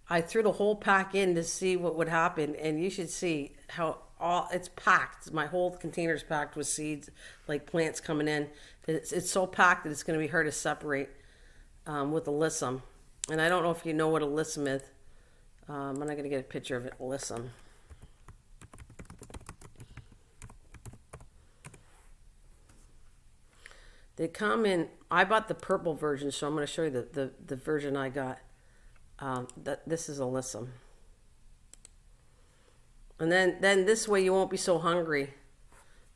I threw the whole pack in to see what would happen, and you should see how it's packed. My whole container's packed with seeds, like plants coming in. It's so packed that it's going to be hard to separate with alyssum. And I don't know if you know what alyssum is. I'm not going to get a picture of it. Alyssum. They come in. I bought the purple version, so I'm going to show you the version I got. This is alyssum. And then this way you won't be so hungry.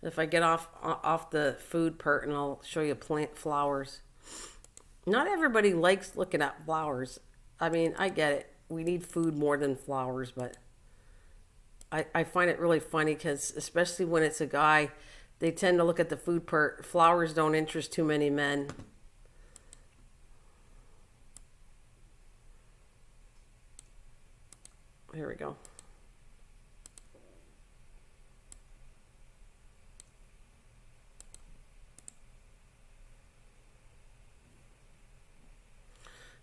If I get off the food part, and I'll show you plant flowers. Not everybody likes looking at flowers. I mean, I get it. We need food more than flowers, but I find it really funny because especially when it's a guy, they tend to look at the food part. Flowers don't interest too many men. Here we go.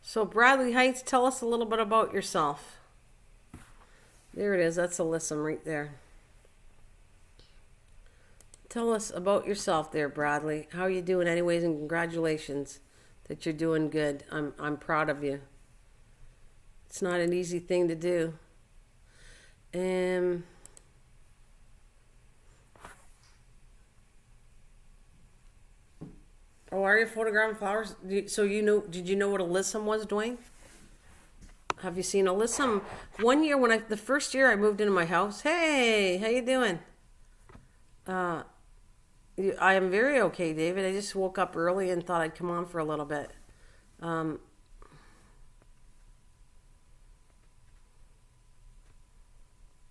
So Bradley Heights, tell us a little bit about yourself. There it is. That's alyssum right there. Tell us about yourself there, Bradley. How are you doing anyways, and congratulations that you're doing good. I'm proud of you. It's not an easy thing to do. Oh, are you photographing flowers? So did you know what alyssum was doing? Have you seen alyssum? One year the first year I moved into my house. Hey, how you doing? I am very okay, David. I just woke up early and thought I'd come on for a little bit.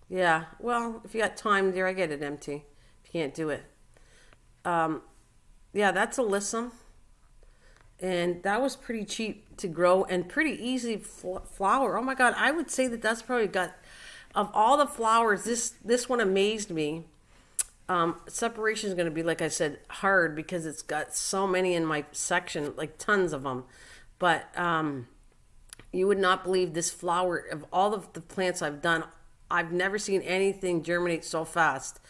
Yeah, well, if you got time, dear, I get it empty. If you can't do it. Yeah, that's alyssum. And that was pretty cheap to grow and pretty easy flower. Oh my God, I would say that's probably got, of all the flowers, this one amazed me. Separation is going to be, like I said, hard because it's got so many in my section, like tons of them. But you would not believe this flower, of all of the plants I've done, I've never seen anything germinate so fast.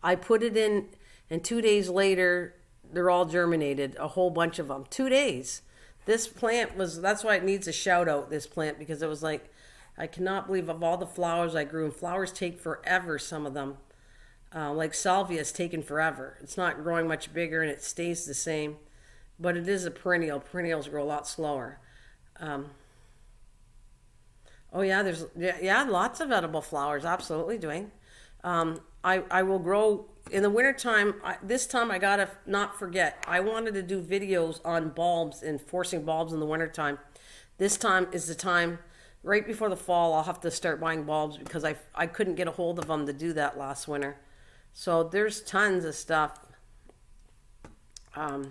I put it in, and 2 days later, they're all germinated, a whole bunch of them. 2 days. This plant that's why it needs a shout out, this plant, because it was like, I cannot believe of all the flowers I grew, and flowers take forever, some of them. Like salvia is taken forever. It's not growing much bigger, and it stays the same. But it is a perennial. Perennials grow a lot slower. Oh yeah, there's lots of edible flowers. Absolutely doing. I will grow in the wintertime. This time I gotta not forget. I wanted to do videos on bulbs and forcing bulbs in the wintertime. This time is the time. Right before the fall, I'll have to start buying bulbs because I couldn't get a hold of them to do that last winter. So there's tons of stuff. Hi,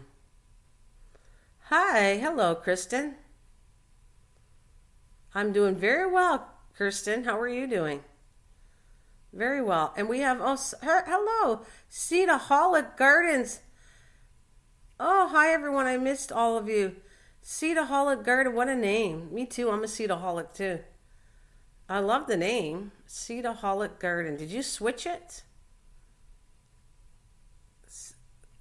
hello, Kristen. I'm doing very well, Kirsten. How are you doing? Very well. And we have, hello, Seedaholic Gardens. Oh, hi, everyone. I missed all of you. Seedaholic Garden, what a name. Me too. I'm a Seedaholic, too. I love the name. Seedaholic Garden. Did you switch it?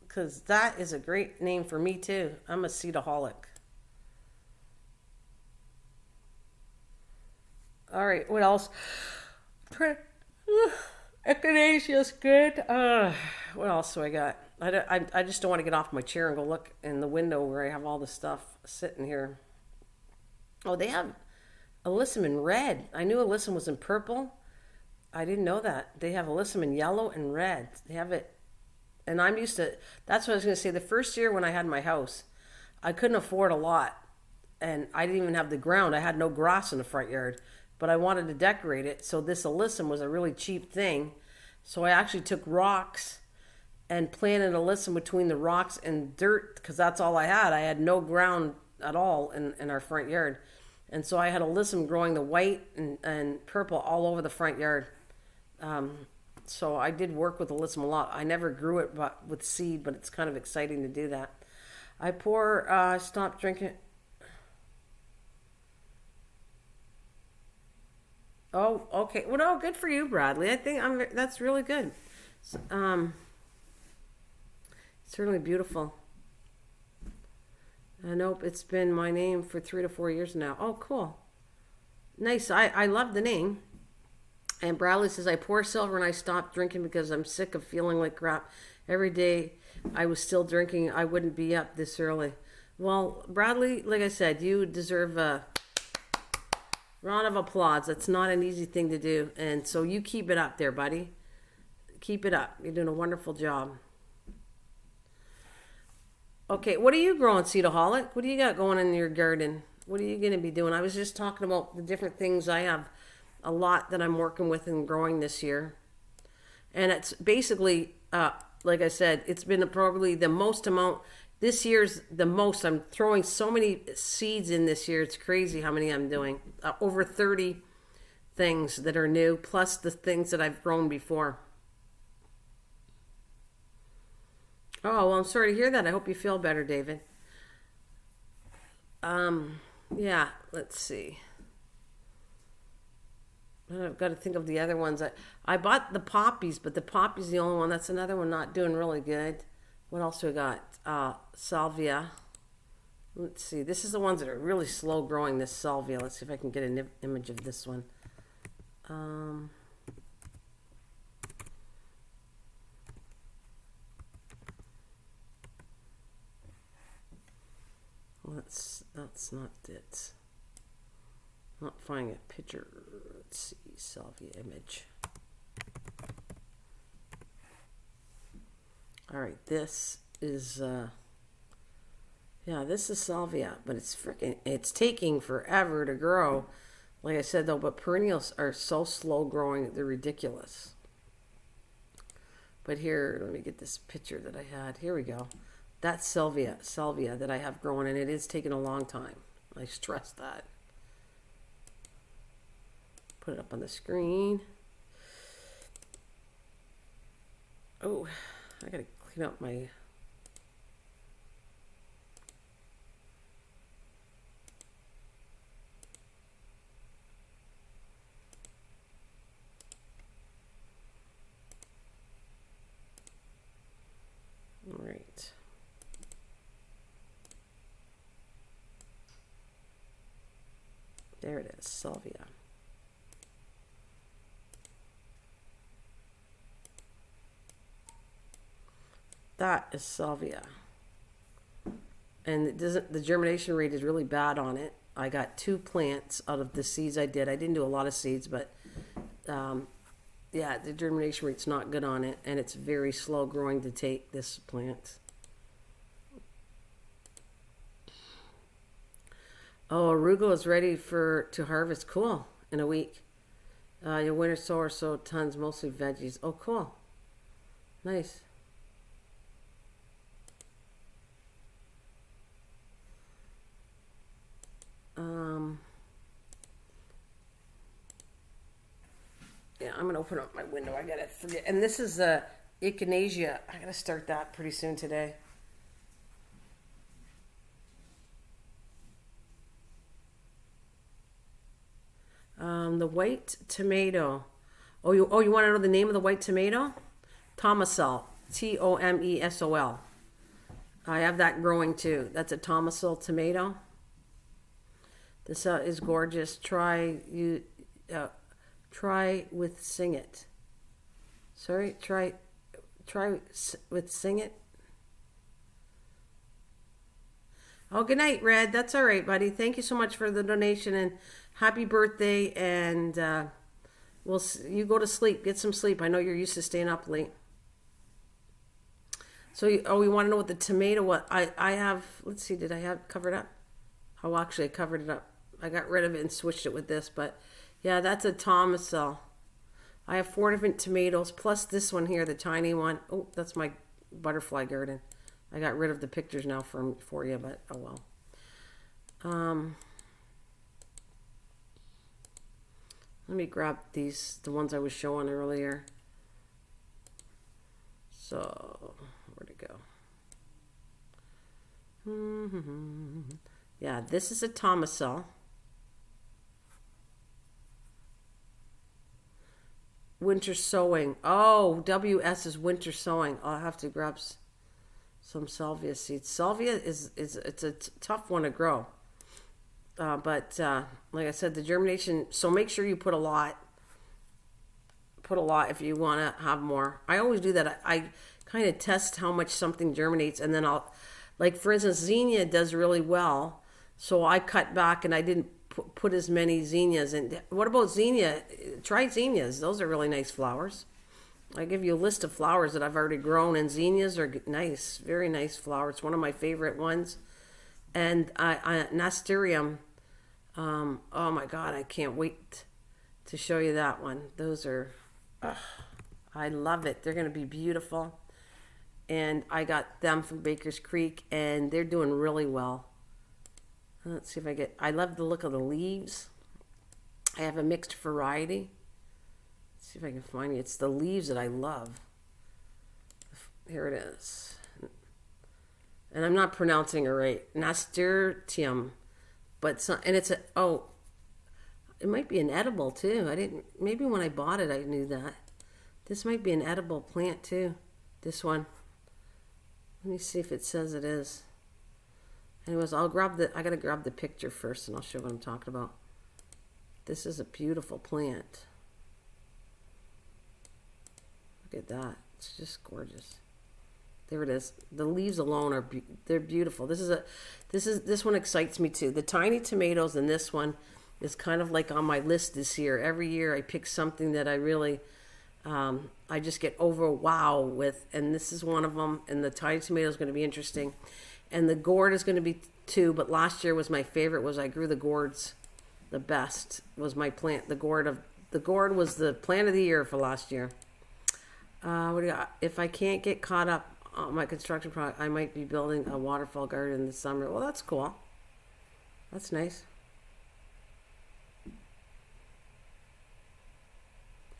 Because that is a great name for me, too. I'm a Seedaholic. All right, what else? Echinacea's good. What else do I got? I just don't want to get off my chair and go look in the window where I have all the stuff sitting here. Oh, they have alyssum in red. I knew alyssum was in purple. I didn't know that. They have alyssum in yellow and red. They have it. And I'm used to, that's what I was going to say. The first year when I had my house, I couldn't afford a lot. And I didn't even have the ground. I had no grass in the front yard. But I wanted to decorate it. So this alyssum was a really cheap thing. So I actually took rocks and planted alyssum between the rocks and dirt, because that's all I had. I had no ground at all in our front yard. And so I had alyssum growing the white and purple all over the front yard. So I did work with alyssum a lot. I never grew it with seed, but it's kind of exciting to do that. I stop drinking. Oh, okay. Well, no, good for you, Bradley. I think that's really good. Certainly beautiful. Nope, it's been my name for 3 to 4 years now. Oh, cool. Nice. I love the name. And Bradley says, I pour silver and I stopped drinking because I'm sick of feeling like crap. Every day I was still drinking, I wouldn't be up this early. Well, Bradley, like I said, you deserve a round of applause. That's not an easy thing to do. And so you keep it up there, buddy. Keep it up. You're doing a wonderful job. Okay, what are you growing, Cedarholic? What do you got going in your garden? What are you going to be doing? I was just talking about the different things. I have a lot that I'm working with and growing this year. And it's basically, like I said, it's been probably the most amount. This year's the most. I'm throwing so many seeds in this year. It's crazy how many I'm doing. Over 30 things that are new, plus the things that I've grown before. Oh, well, I'm sorry to hear that. I hope you feel better, David. Yeah, let's see. I've got to think of the other ones. I bought the poppies, but the poppy's the only one. That's another one not doing really good. What else do we got? Salvia. Let's see. This is the ones that are really slow growing, this salvia. Let's see if I can get an image of this one. That's not it. Not finding a picture. Let's see, salvia image. All right, this is this is salvia, but it's taking forever to grow. Like I said though, but perennials are so slow growing, they're ridiculous. But here, let me get this picture that I had. Here we go. That's salvia that I have growing, and it is taking a long time. I stress that. Put it up on the screen. Oh, I gotta clean up my... All right. There it is, salvia. That is salvia. And the germination rate is really bad on it. I got 2 plants out of the seeds I did. I didn't do a lot of seeds, but the germination rate's not good on it, and it's very slow growing to take this plant. Oh, arugula is ready to harvest. Cool. In a week. Your winter sower sow tons, mostly veggies. Oh, cool. Nice. Yeah, I'm gonna open up my window. I gotta forget. And this is echinacea. I gotta start that pretty soon today. The white tomato. Oh, you want to know the name of the white tomato? Tomasol. Tomesol. I have that growing too. That's a Tomasol tomato. This is gorgeous. Try with Sing It. Sorry, try with Sing It. Oh, good night, Red. That's all right, buddy. Thank you so much for the donation and happy birthday. And you go to sleep. Get some sleep. I know you're used to staying up late. So, we want to know what the tomato, what I have, let's see, did I have covered up? Oh, actually, I covered it up. I got rid of it and switched it with this, but yeah, that's a Thomasel. I have 4 different tomatoes, plus this one here, the tiny one. Oh, that's my butterfly garden. I got rid of the pictures now for you, but oh well. Let me grab these, the ones I was showing earlier. So, where'd it go? Yeah, this is a Thomasel. Winter sowing. Oh, WS is winter sowing. I'll have to grab some salvia seeds. Salvia it's a tough one to grow. But like I said, the germination, so make sure you put a lot. Put a lot if you want to have more. I always do that. I kind of test how much something germinates, and then I'll, like for instance, zinnia does really well. So I cut back and I didn't put as many zinnias in. What about zinnia? Try zinnias. Those are really nice flowers. I give you a list of flowers that I've already grown, and zinnias are nice, very nice flowers. It's one of my favorite ones. And nasturtium. Oh my God, I can't wait to show you that one. Those are, I love it. They're going to be beautiful. And I got them from Baker's Creek, and they're doing really well. Let's see if I love the look of the leaves. I have a mixed variety. Let's see if I can find it. It's the leaves that I love. Here it is. And I'm not pronouncing it right. Nasturtium. And it's it might be an edible too. Maybe when I bought it I knew that. This might be an edible plant too. This one. Let me see if it says it is. Anyways, I gotta grab the picture first and I'll show what I'm talking about. This is a beautiful plant. Look at that. It's just gorgeous. There it is. The leaves alone they're beautiful. This one excites me too. The tiny tomatoes and this one is kind of like on my list this year. Every year I pick something that I really I just get wow with, and this is one of them. And the tiny tomato is going to be interesting. And the gourd is going to be too, but last year was my favorite. I grew the gourds the best, was my plant. The gourd was the plant of the year for last year. What do you got? If I can't get caught up on my construction project, I might be building a waterfall garden this summer. Well, that's cool. That's nice.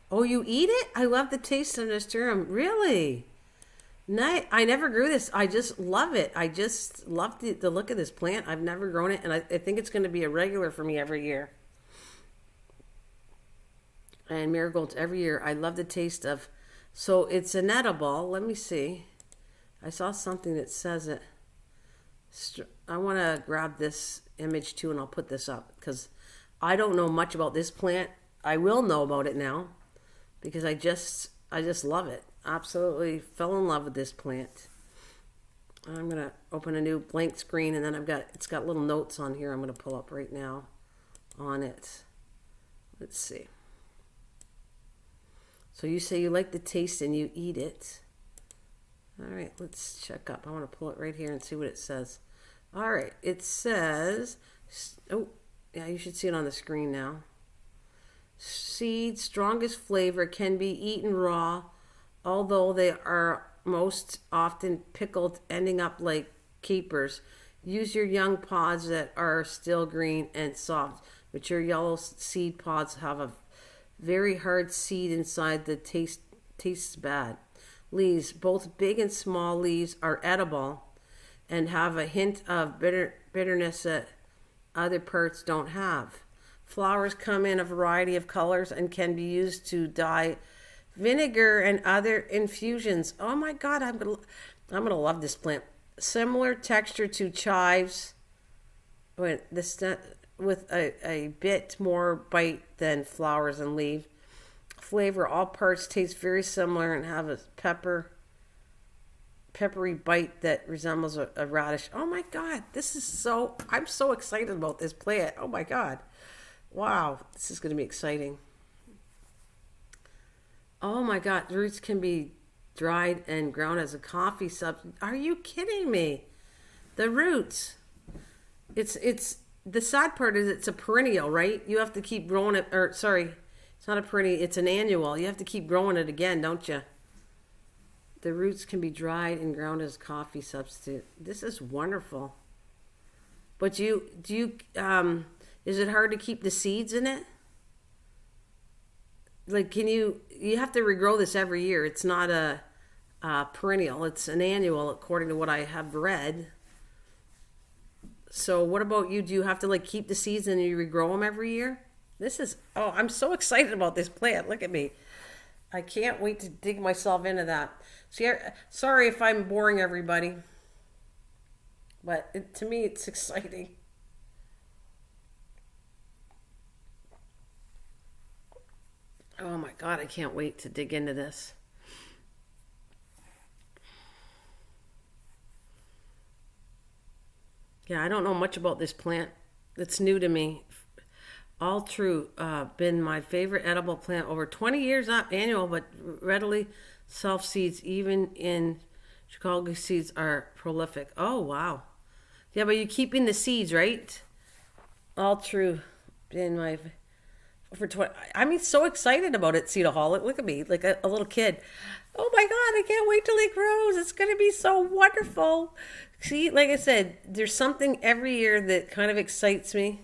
Oh, you eat it? I love the taste of nasturtium. Really? I never grew this. I just love it. I just love the look of this plant. I've never grown it, and I think it's going to be a regular for me every year. And marigolds every year. I love the taste of. So it's an edible. Let me see. I saw something that says it. I want to grab this image too, and I'll put this up because I don't know much about this plant. I will know about it now because I just love it. Absolutely fell in love with this plant. I'm going to open a new blank screen, and then it's got little notes on here I'm going to pull up right now on it. Let's see. So you say you like the taste and you eat it. All right, let's check up. I want to pull it right here and see what it says. All right, it says, oh, yeah, you should see it on the screen now. Seed, strongest flavor, can be eaten raw, although they are most often pickled, ending up like capers. Use your young pods that are still green and soft, but your yellow seed pods have a very hard seed inside that tastes bad. Leaves, both big and small leaves, are edible and have a hint of bitterness that other parts don't have. Flowers come in a variety of colors and can be used to dye vinegar and other infusions. Oh my God, I'm gonna love this plant. Similar texture to chives, with a bit more bite than flowers and leaf. Flavor, all parts taste very similar and have a peppery bite that resembles a radish. Oh my God, I'm so excited about this plant. Oh my God. Wow, this is going to be exciting. Oh my God, the roots can be dried and ground as a coffee substitute. Are you kidding me? The roots. It's the sad part is it's a perennial, right? You have to keep growing it, or sorry, it's not a perennial, it's an annual. You have to keep growing it again, don't you? The roots can be dried and ground as coffee substitute. This is wonderful. But is it hard to keep the seeds in it? Like, you have to regrow this every year. It's not a perennial. It's an annual, according to what I have read. So what about you? Do you have to like keep the seeds and you regrow them every year? I'm so excited about this plant. Look at me. I can't wait to dig myself into that. So sorry if I'm boring everybody, but to me it's exciting. Oh my God, I can't wait to dig into this. Yeah, I don't know much about this plant. It's new to me. All true. Been my favorite edible plant over 20 years, not annual, but readily self-seeds. Even in Chicago, seeds are prolific. Oh, wow. Yeah, but you're keeping the seeds, right? All true. Been my... For 20, I'm so excited about it, Cedar Hall. Look at me, like a little kid. Oh my God, I can't wait till it grows. It's going to be so wonderful. See, like I said, there's something every year that kind of excites me.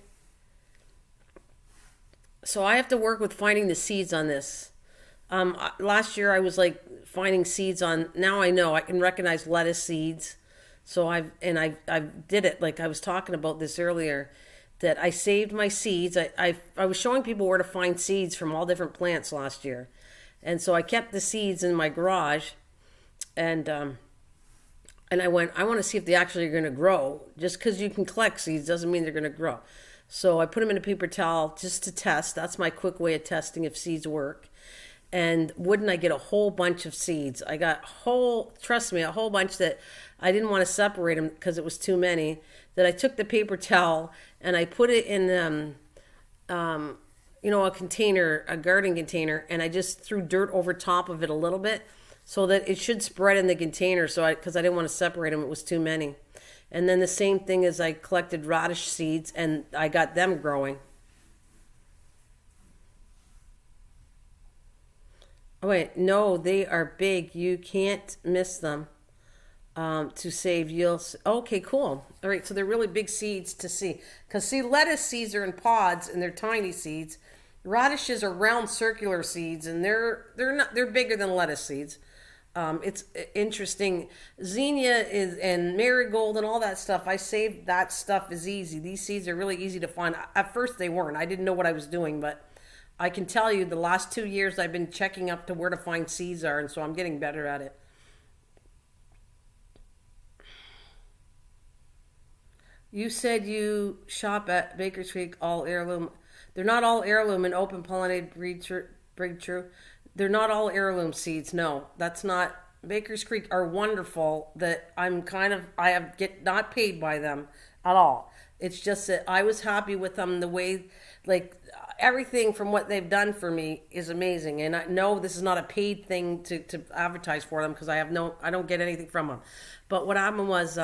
So I have to work with finding the seeds on this. Last year I was like finding seeds on, now I know, I can recognize lettuce seeds. So I did it, like I was talking about this earlier, that I saved my seeds. I was showing people where to find seeds from all different plants last year. And so I kept the seeds in my garage, and I went, I want to see if they actually are going to grow. Just because you can collect seeds doesn't mean they're going to grow. So I put them in a paper towel just to test. That's my quick way of testing if seeds work. And wouldn't I get a whole bunch of seeds? I got trust me, a whole bunch that I didn't want to separate them because it was too many. That I took the paper towel and I put it in, a container, a garden container, and I just threw dirt over top of it a little bit so that it should spread in the container. Because I didn't want to separate them, it was too many. And then the same thing as I collected radish seeds and I got them growing. Oh wait, no, they are big. You can't miss them. To save yields. Okay, cool. All right, so they're really big seeds to see. Because see, lettuce seeds are in pods and they're tiny seeds. Radishes are round circular seeds and they're bigger than lettuce seeds. It's interesting. Zinnia and marigold and all that stuff. I saved that stuff is easy. These seeds are really easy to find. At first they weren't. I didn't know what I was doing, but I can tell you the last 2 years I've been checking up to where to find seeds are, and so I'm getting better at it. You said you shop at Baker's Creek all heirloom. They're not all heirloom and open pollinated breed true. They're not all heirloom seeds. No, that's not. Baker's Creek are wonderful. That I get not paid by them at all. It's just that I was happy with them. The way, like everything from what they've done for me is amazing. And I know this is not a paid thing to advertise for them because I don't get anything from them. But what happened was.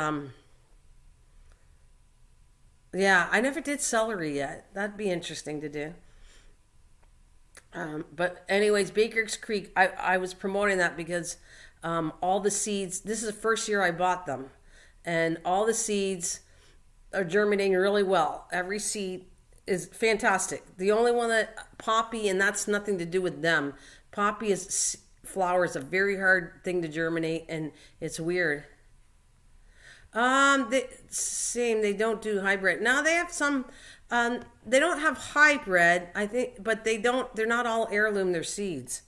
Yeah, I never did celery yet. That'd be interesting to do. But anyways, Baker's Creek, I was promoting that because all the seeds, this is the first year I bought them, and all the seeds are germinating really well. Every seed is fantastic. The only one that, poppy, and that's nothing to do with them. Poppy flower is a very hard thing to germinate, and it's weird. They don't do hybrid. Now they have some, they don't have hybrid, I think, but they're not all heirloom, their seeds.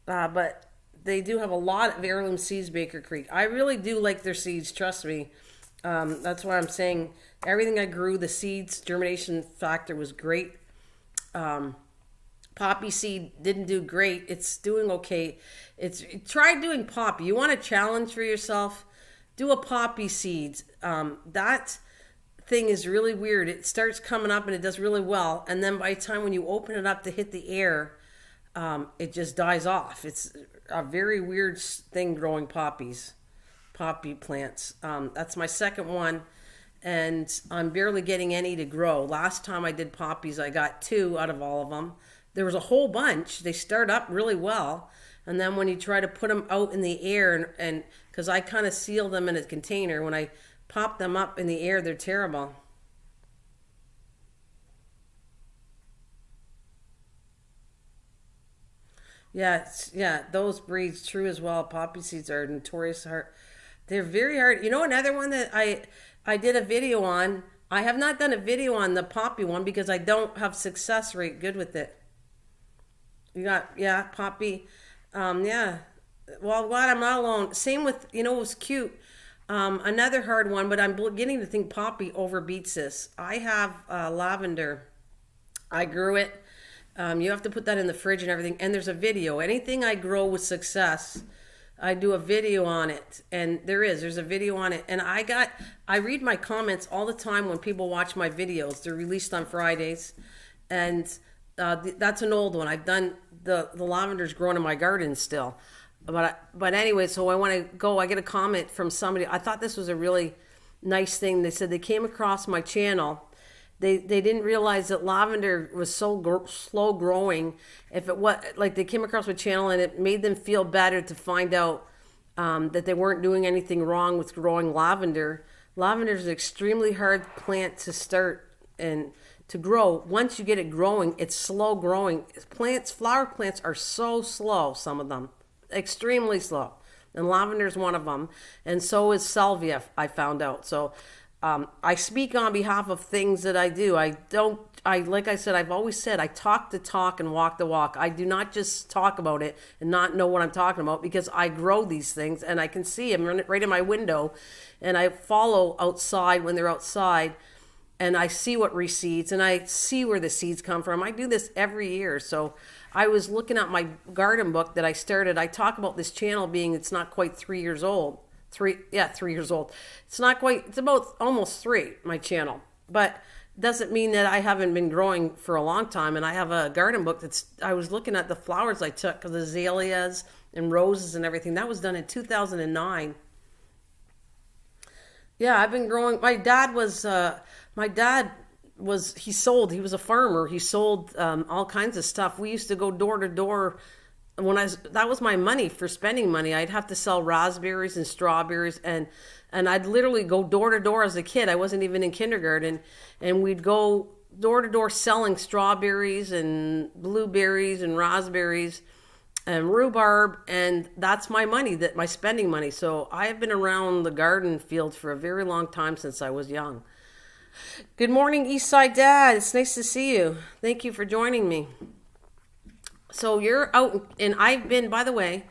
But they do have a lot of heirloom seeds, Baker Creek. I really do like their seeds, trust me. That's why I'm saying everything I grew, the seeds, germination factor was great. Poppy seed didn't do great. It's doing okay. Try doing poppy. You want a challenge for yourself? do a poppy seeds. That thing is really weird. It starts coming up and it does really well, and then by the time when you open it up to hit the air, it just dies off. It's a very weird thing growing poppies, poppy plants. That's my second one, and I'm barely getting any to grow. Last time I did poppies, I got 2 out of all of them. There was a whole bunch. They start up really well, and then when you try to put them out in the air, and because I kind of seal them in a container, when I pop them up in the air, they're terrible. Yeah, yeah, those breeds true as well. Poppy seeds are notorious hard. They're very hard. You know, another one that I did a video on. I have not done a video on the poppy one because I don't have success rate good with it. You got, yeah, poppy. Yeah. Well, glad I'm not alone. Same with, you know, it was cute. Another hard one, but I'm beginning to think poppy overbeats this. I have lavender. I grew it. You have to put that in the fridge and everything. And there's a video. Anything I grow with success, I do a video on it. And there's a video on it. And I read my comments all the time when people watch my videos. They're released on Fridays. And that's an old one. I've done the lavender's growing in my garden still. But anyway, so I want to go. I get a comment from somebody. I thought this was a really nice thing. They said they came across my channel. They didn't realize that lavender was so slow growing. If it was like they came across my channel and it made them feel better to find out that they weren't doing anything wrong with growing lavender. Lavender is an extremely hard plant to start and to grow. Once you get it growing, it's slow growing. Flower plants are so slow, some of them. Extremely slow. And lavender is one of them. And so is salvia, I found out. So I speak on behalf of things that I do. Like I said, I've always said, I talk the talk and walk the walk. I do not just talk about it and not know what I'm talking about because I grow these things and I can see them right in my window. And I follow outside when they're outside. And I see what reseeds and I see where the seeds come from. I do this every year. So I was looking at my garden book that I started. I talk about this channel being, it's not quite 3 years old. 3 years old. It's not quite, it's about almost 3, my channel. But doesn't mean that I haven't been growing for a long time. And I have a garden book I was looking at the flowers I took, the azaleas and roses and everything. That was done in 2009. Yeah, I've been growing. He was a farmer. He sold all kinds of stuff. We used to go door to door. That was my money for spending money. I'd have to sell raspberries and strawberries and I'd literally go door to door as a kid. I wasn't even in kindergarten. And we'd go door to door selling strawberries and blueberries and raspberries and rhubarb, and that's my money, my spending money. So I have been around the garden field for a very long time since I was young. Good morning, Eastside Dad. It's nice to see you. Thank you for joining me. So you're out, and I've been, by the way,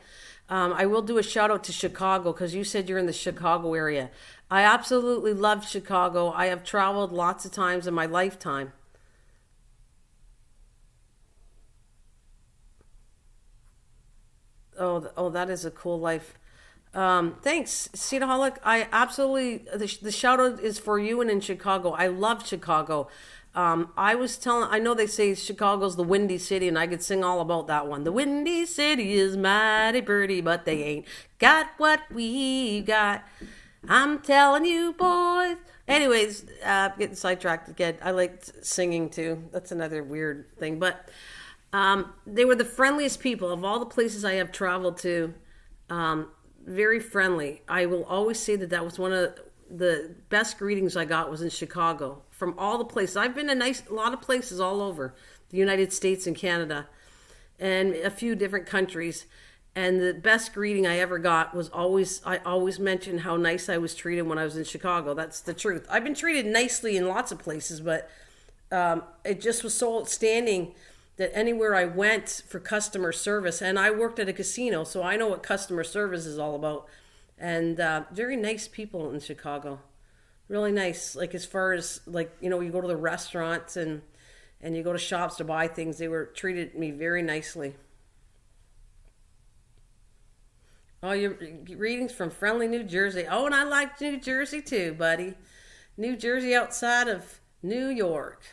I will do a shout out to Chicago because you said you're in the Chicago area. I absolutely love Chicago. I have traveled lots of times in my lifetime. Oh, that is a cool life. Thanks, Cedarholic. I absolutely, the shout out is for you and in Chicago. I love Chicago. I know they say Chicago's the Windy City, and I could sing all about that one. The Windy City is mighty pretty, but they ain't got what we got. I'm telling you, boys. Anyways, getting sidetracked again. I like singing too. That's another weird thing, but they were the friendliest people of all the places I have traveled to. Very friendly. I will always say that was one of the best greetings I got was in Chicago. From all the places. I've been a lot of places all over the United States and Canada and a few different countries. And the best greeting I ever got was I always mentioned how nice I was treated when I was in Chicago. That's the truth. I've been treated nicely in lots of places, but it just was so outstanding that anywhere I went for customer service, and I worked at a casino, so I know what customer service is all about. And very nice people in Chicago. Really nice. Like as far as you go to the restaurants and you go to shops to buy things, they treated me very nicely. Oh, your readings from friendly New Jersey. Oh, and I like New Jersey too, buddy. New Jersey outside of New York.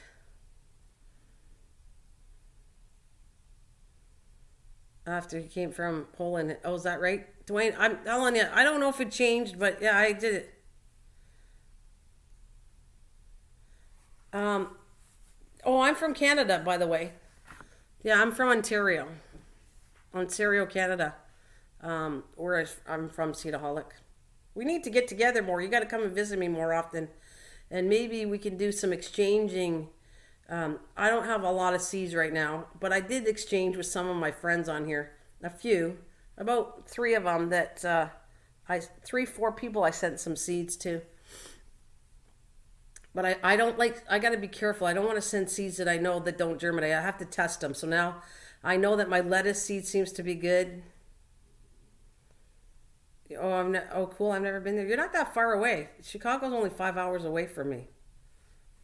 After he came from Poland. Oh, is that right, Dwayne? I'm telling you, I don't know if it changed, but yeah, I did it. Um, oh, I'm from Canada, by the way. Yeah, I'm from Ontario, Canada. Where I'm from, Cedarholic. We need to get together more. You got to come and visit me more often, and maybe we can do some exchanging. I don't have a lot of seeds right now, but I did exchange with some of my friends on here. A few, about three of them that 4 people I sent some seeds to. But I don't like, I got to be careful. I don't want to send seeds that I know that don't germinate. I have to test them. So now I know that my lettuce seed seems to be good. Oh, oh, cool. I've never been there. You're not that far away. Chicago's only 5 hours away from me.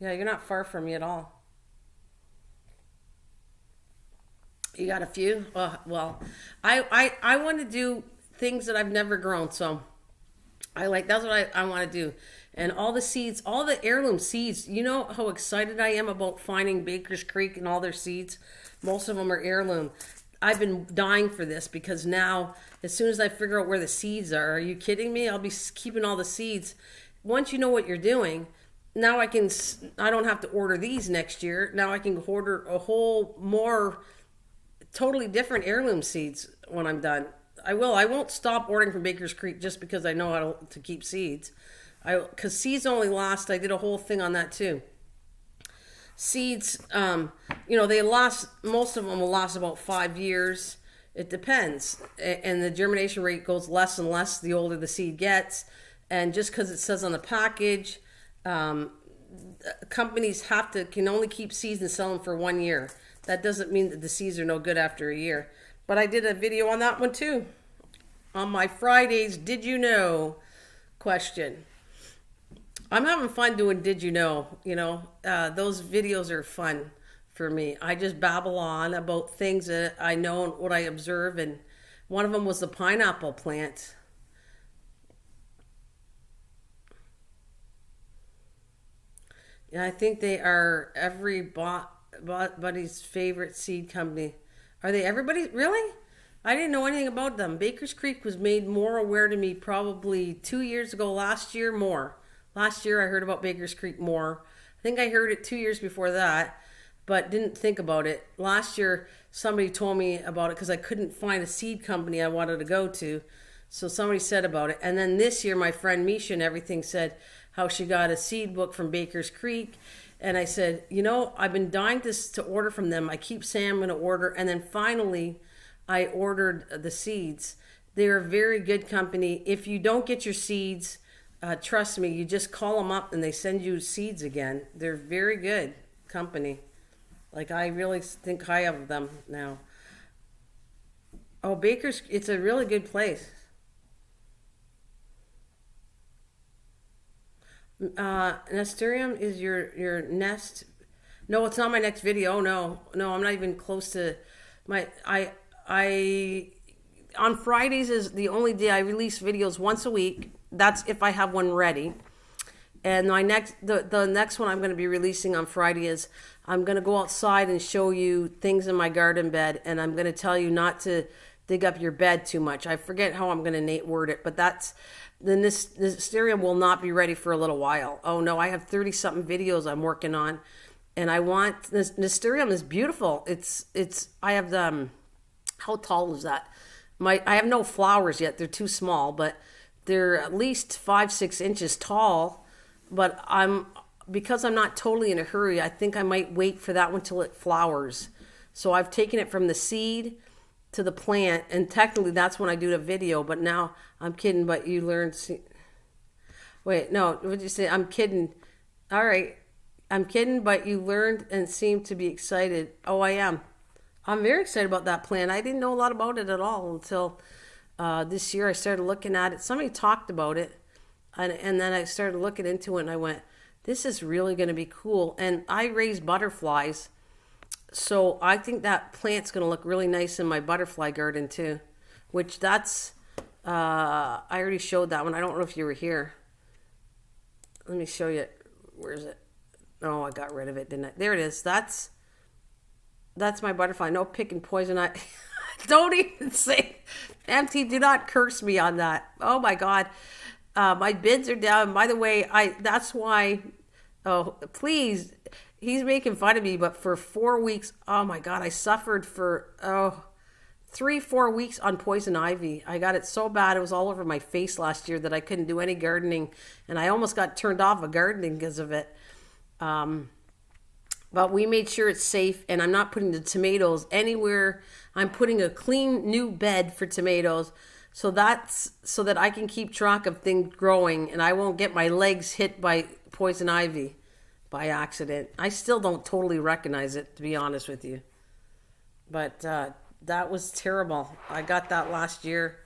Yeah, you're not far from me at all. You got a few? Well, I want to do things that I've never grown. So that's what I want to do. And all the seeds, all the heirloom seeds, you know how excited I am about finding Baker's Creek and all their seeds? Most of them are heirloom. I've been dying for this because now, as soon as I figure out where the seeds are you kidding me? I'll be keeping all the seeds. Once you know what you're doing, now I don't have to order these next year. Now I can order a whole more totally different heirloom seeds when I'm done. I won't stop ordering from Baker's Creek just because I know how to keep seeds. Because seeds only last, I did a whole thing on that too. Seeds, they last, most of them will last about 5 years. It depends. And the germination rate goes less and less the older the seed gets. And just because it says on the package, companies can only keep seeds and sell them for 1 year. That doesn't mean that the seeds are no good after a year. But I did a video on that one too. On my Fridays, did you know question. I'm having fun doing Did You Know? Those videos are fun for me. I just babble on about things that I know and what I observe. And one of them was the pineapple plant. Yeah, I think they are everybody's favorite seed company. Are they everybody? Really? I didn't know anything about them. Baker's Creek was made more aware to me probably 2 years ago. Last year, more. Last year I heard about Baker's Creek more. I think I heard it 2 years before that, but didn't think about it. Last year somebody told me about it because I couldn't find a seed company I wanted to go to. So somebody said about it. And then this year my friend Misha and everything said how she got a seed book from Baker's Creek. And I said, I've been dying to order from them. I keep saying I'm going to order. And then finally I ordered the seeds. They're a very good company. If you don't get your seeds, trust me, you just call them up and they send you seeds again. They're very good company. Like, I really think high of them now. Oh, Baker's, it's a really good place. Nestorium is your nest. No, it's not my next video. No, I'm not even close to my, on Fridays is the only day I release videos once a week. That's if I have one ready. And the next one I'm going to be releasing on Friday is I'm going to go outside and show you things in my garden bed, and I'm going to tell you not to dig up your bed too much. I forget how I'm going to word it, but this Nestorium will not be ready for a little while. Oh no, I have 30 something videos I'm working on, and I want this Nestorium is beautiful. I have the how tall is that? I have no flowers yet. They're too small, but they're at least 5-6 inches tall. But because I'm not totally in a hurry, I think I might wait for that one till it flowers. So I've taken it from the seed to the plant, and technically that's when I do the video. But now I'm kidding. But you learned. Wait, no. What did you say? I'm kidding. All right, I'm kidding. But you learned and seemed to be excited. Oh, I am. I'm very excited about that plant. I didn't know a lot about it at all until this year I started looking at it. Somebody talked about it, and then I started looking into it, and I went, this is really going to be cool. And I raise butterflies, so I think that plant's going to look really nice in my butterfly garden too, which that's I already showed that one. I don't know if you were here. Let me show you. Where is it? Oh, I got rid of it, didn't I? There it is. That's my butterfly. No picking poison. I don't even say. MT, do not curse me on that. Oh my God. My bids are down. By the way, that's why. Oh, please. He's making fun of me, but for 4 weeks, oh my God, I suffered for 3-4 weeks on poison ivy. I got it so bad, it was all over my face last year that I couldn't do any gardening, and I almost got turned off of gardening because of it. But we made sure it's safe, and I'm not putting the tomatoes anywhere. I'm putting a clean new bed for tomatoes, so that I can keep track of things growing, and I won't get my legs hit by poison ivy by accident. I still don't totally recognize it, to be honest with you. But that was terrible. I got that last year.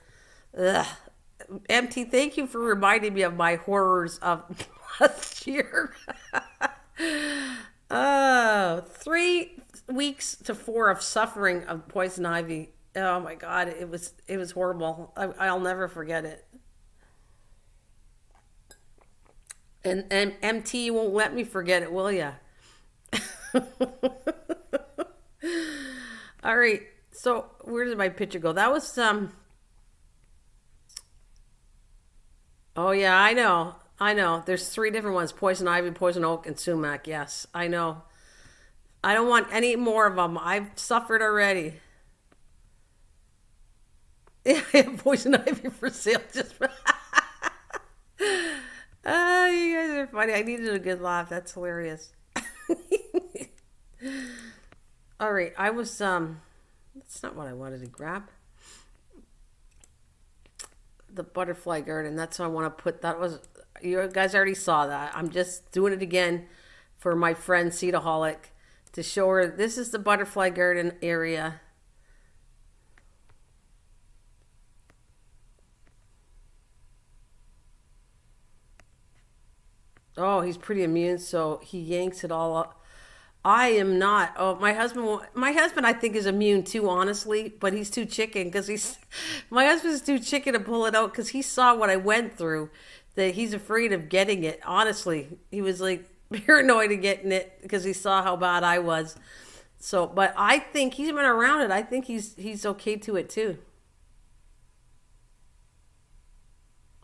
Ugh. MT, thank you for reminding me of my horrors of last year. 3 weeks to 4 of suffering of poison ivy. Oh my God, it was horrible. I'll never forget it. And MT, you won't let me forget it, will ya? All right. So where did my picture go? That was Oh yeah, I know. There's 3 different ones: poison ivy, poison oak, and sumac. Yes, I know. I don't want any more of them. I've suffered already. Yeah, I have poison ivy for sale. Just for you guys are funny. I needed a good laugh. That's hilarious. All right, I was that's not what I wanted to grab. The butterfly garden. That's what I want to put. That was, you guys already saw that. I'm just doing it again for my friend Seedaholic to show her. This is the butterfly garden area. Oh, he's pretty immune, so he yanks it all up. I am not. Oh, my husband I think is immune too, honestly, but he's too chicken my husband's too chicken to pull it out because he saw what I went through, that he's afraid of getting it. Honestly, he was like paranoid of getting it because he saw how bad I was. So, but I think he's been around it. I think he's okay to it too.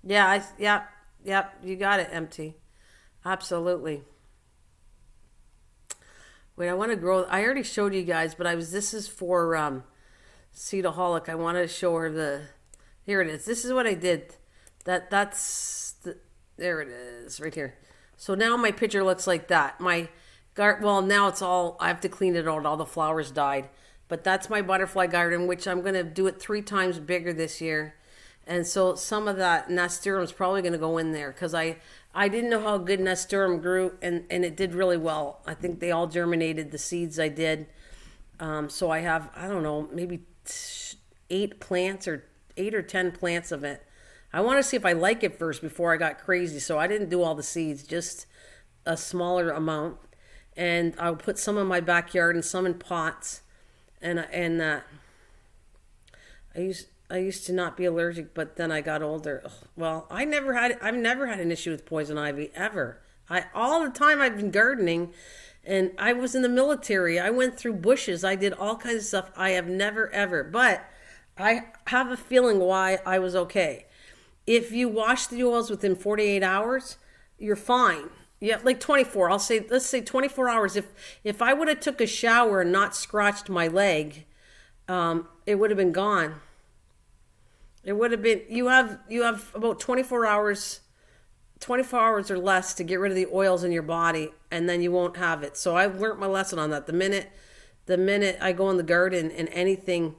Yeah, yep, you got it, MT. Absolutely. Wait, I want to grow. I already showed you guys, but this is for Seedaholic. I want to show her here it is. This is what I did. There it is, right here. So now my picture looks like that. Well, now it's all, I have to clean it out. All the flowers died. But that's my butterfly garden, which I'm going to do it 3 times bigger this year. And so some of that nasturtium is probably going to go in there because I didn't know how good nasturtium grew, and it did really well. I think they all germinated, the seeds I did. So I have, I don't know, maybe 8 plants or 8 or 10 plants of it. I want to see if I like it first before I got crazy. So I didn't do all the seeds, just a smaller amount. And I'll put some in my backyard and some in pots. And I used to not be allergic, but then I got older. Ugh, well, I've never had an issue with poison ivy ever. All the time I've been gardening, and I was in the military. I went through bushes. I did all kinds of stuff. I have never ever, but I have a feeling why I was okay. If you wash the oils within 48 hours, you're fine. Yeah, like 24. Let's say 24 hours. If I would have took a shower and not scratched my leg, it would have been gone. It would have been, you have about 24 hours or less to get rid of the oils in your body, and then you won't have it. So I've learned my lesson on that. The minute I go in the garden and anything,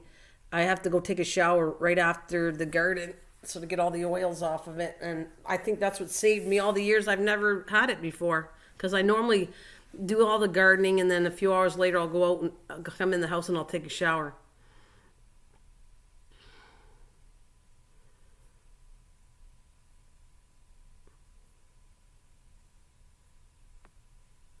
I have to go take a shower right after the garden, so to get all the oils off of it. And I think that's what saved me all the years I've never had it before, because I normally do all the gardening and then a few hours later I'll go out and I'll come in the house and I'll take a shower.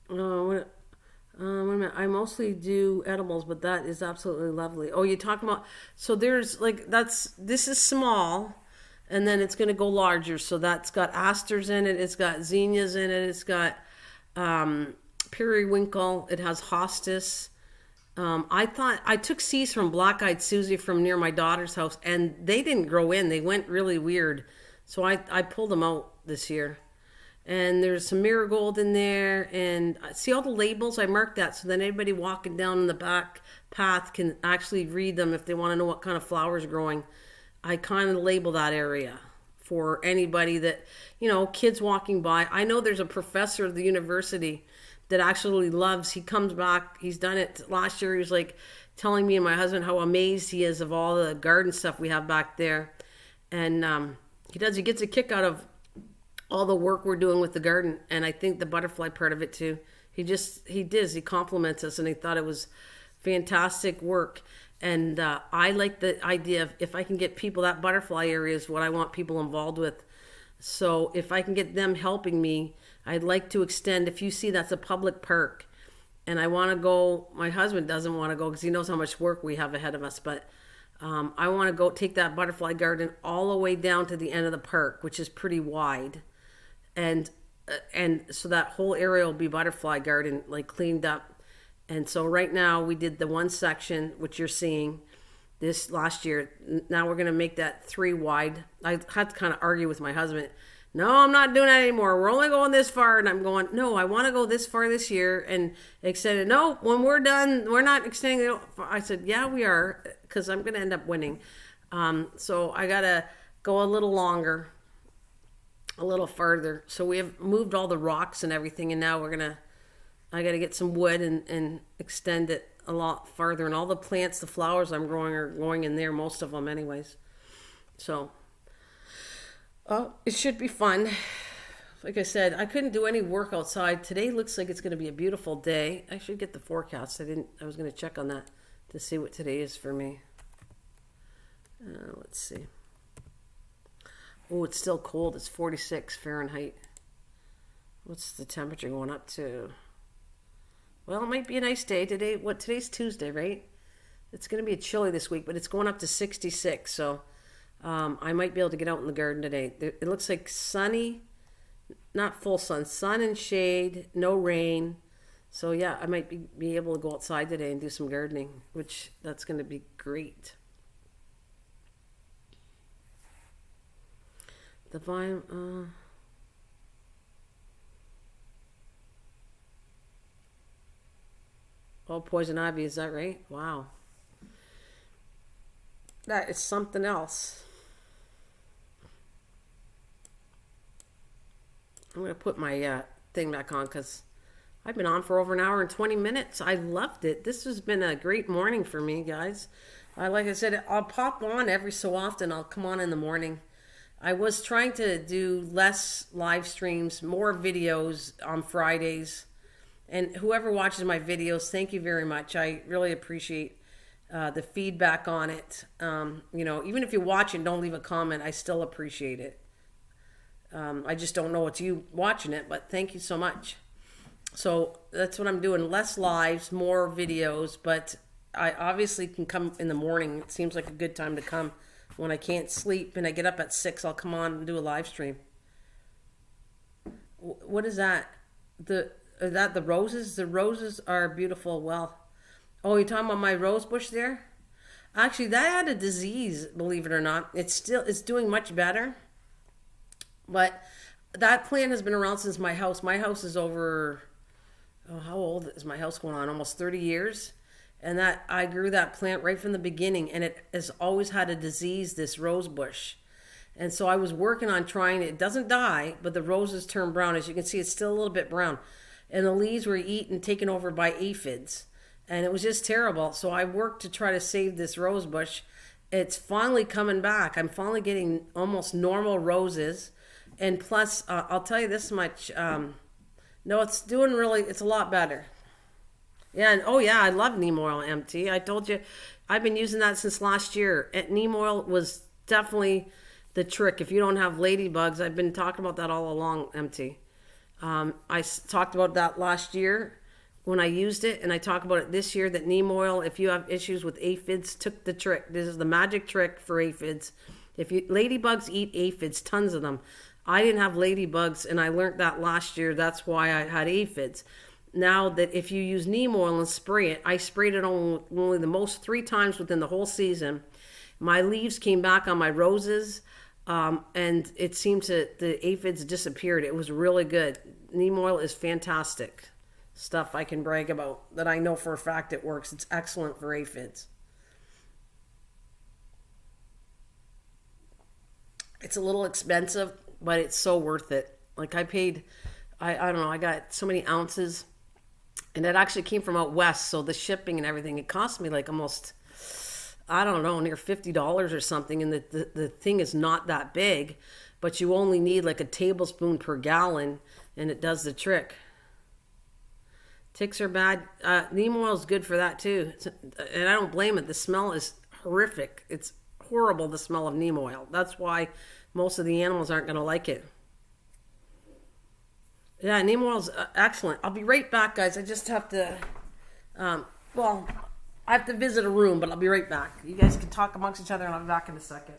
Wait a minute. I mostly do edibles, but that is absolutely lovely. Oh, you're talking about, so there's like, this is small. and then it's going to go larger. So that's got asters in it. It's got zinnias in it. It's got periwinkle. It has hostas. I took seeds from Black-Eyed Susie from near my daughter's house, and they didn't grow in. They went really weird. So I pulled them out this year. And there's some marigold in there. And see all the labels? I marked that so that anybody walking down in the back path can actually read them if they want to know what kind of flowers growing. I kind of label that area for anybody that, kids walking by. I know there's a professor of the university that actually loves, he comes back, he's done it last year. He was like telling me and my husband how amazed he is of all the garden stuff we have back there. And he gets a kick out of all the work we're doing with the garden. And I think the butterfly part of it too. He compliments us, and he thought it was fantastic work. And I like the idea of if I can get people, that butterfly area is what I want people involved with. So if I can get them helping me, I'd like to extend, if you see that's a public park, and I want to go, my husband doesn't want to go because he knows how much work we have ahead of us, but I want to go take that butterfly garden all the way down to the end of the park, which is pretty wide. And so that whole area will be butterfly garden, like cleaned up. And so right now we did the one section, which you're seeing this last year. Now we're going to make that 3 wide. I had to kind of argue with my husband. No, I'm not doing that anymore. We're only going this far. And I'm going, no, I want to go this far this year. And extended, no, when we're done, we're not extending it. I said, yeah, we are, because I'm going to end up winning. So I got to go a little longer, a little further. So we have moved all the rocks and everything. And now I got to get some wood and extend it a lot farther. And all the plants, the flowers I'm growing are going in there, most of them anyways. So it should be fun. Like I said, I couldn't do any work outside. Today looks like it's going to be a beautiful day. I should get the forecast. I was going to check on that to see what today is for me. Let's see. Oh, it's still cold. It's 46 Fahrenheit. What's the temperature going up to? Well, it might be a nice day today. Today's Tuesday, right? It's going to be chilly this week, but it's going up to 66. So I might be able to get out in the garden today. It looks like sunny, not full sun and shade, no rain. So yeah, I might be able to go outside today and do some gardening, which that's going to be great. The vine, poison ivy, is that right? Wow. That is something else. I'm going to put my thing back on because I've been on for over an hour and 20 minutes. I loved it. This has been a great morning for me, guys. Like I said, I'll pop on every so often. I'll come on in the morning. I was trying to do less live streams, more videos on Fridays. And whoever watches my videos, thank you very much. I really appreciate the feedback on it. Even if you watch it and don't leave a comment, I still appreciate it. I just don't know it's you watching it, but thank you so much. So that's what I'm doing. Less lives, more videos, but I obviously can come in the morning. It seems like a good time to come. When I can't sleep and I get up at 6, I'll come on and do a live stream. What is that? Are that the roses? The roses are beautiful. Well, you're talking about my rose bush there? Actually, that had a disease, believe it or not. It's doing much better. But that plant has been around since my house. My house is over, how old is my house going on? Almost 30 years. And that I grew that plant right from the beginning, and it has always had a disease, this rose bush. And so I was working on trying it. It doesn't die, but the roses turn brown. As you can see, it's still a little bit brown. And the leaves were eaten, taken over by aphids. And it was just terrible. So I worked to try to save this rose bush. It's finally coming back. I'm finally getting almost normal roses. And plus, I'll tell you this much. No, it's a lot better. Yeah, and I love neem oil, MT. I told you, I've been using that since last year. And neem oil was definitely the trick. If you don't have ladybugs, I've been talking about that all along, MT. I talked about that last year when I used it, and I talk about it this year, that neem oil, if you have issues with aphids, took the trick. This is the magic trick for aphids. If you ladybugs eat aphids, tons of them. I didn't have ladybugs, and I learned that last year. That's why I had aphids. Now that if you use neem oil and spray it, I sprayed it only the most 3 times within the whole season. My leaves came back on my roses, and it seemed to the aphids disappeared. It was really good. Neem oil is fantastic stuff I can brag about that I know for a fact it works. It's excellent for aphids. It's a little expensive, but it's so worth it. Like I paid, I don't know, I got so many ounces, and it actually came from out west, so the shipping and everything, it cost me like almost, I don't know, near $50 or something, and the thing is not that big, but you only need like a tablespoon per gallon, and it does the trick. Ticks are bad. Neem oil is good for that too, and I don't blame it. The smell is horrific. It's horrible, the smell of neem oil. That's why most of the animals aren't going to like it. Yeah, neem oil is excellent. I'll be right back, guys. I just have to, well, I have to visit a room, but I'll be right back. You guys can talk amongst each other, and I'll be back in a second.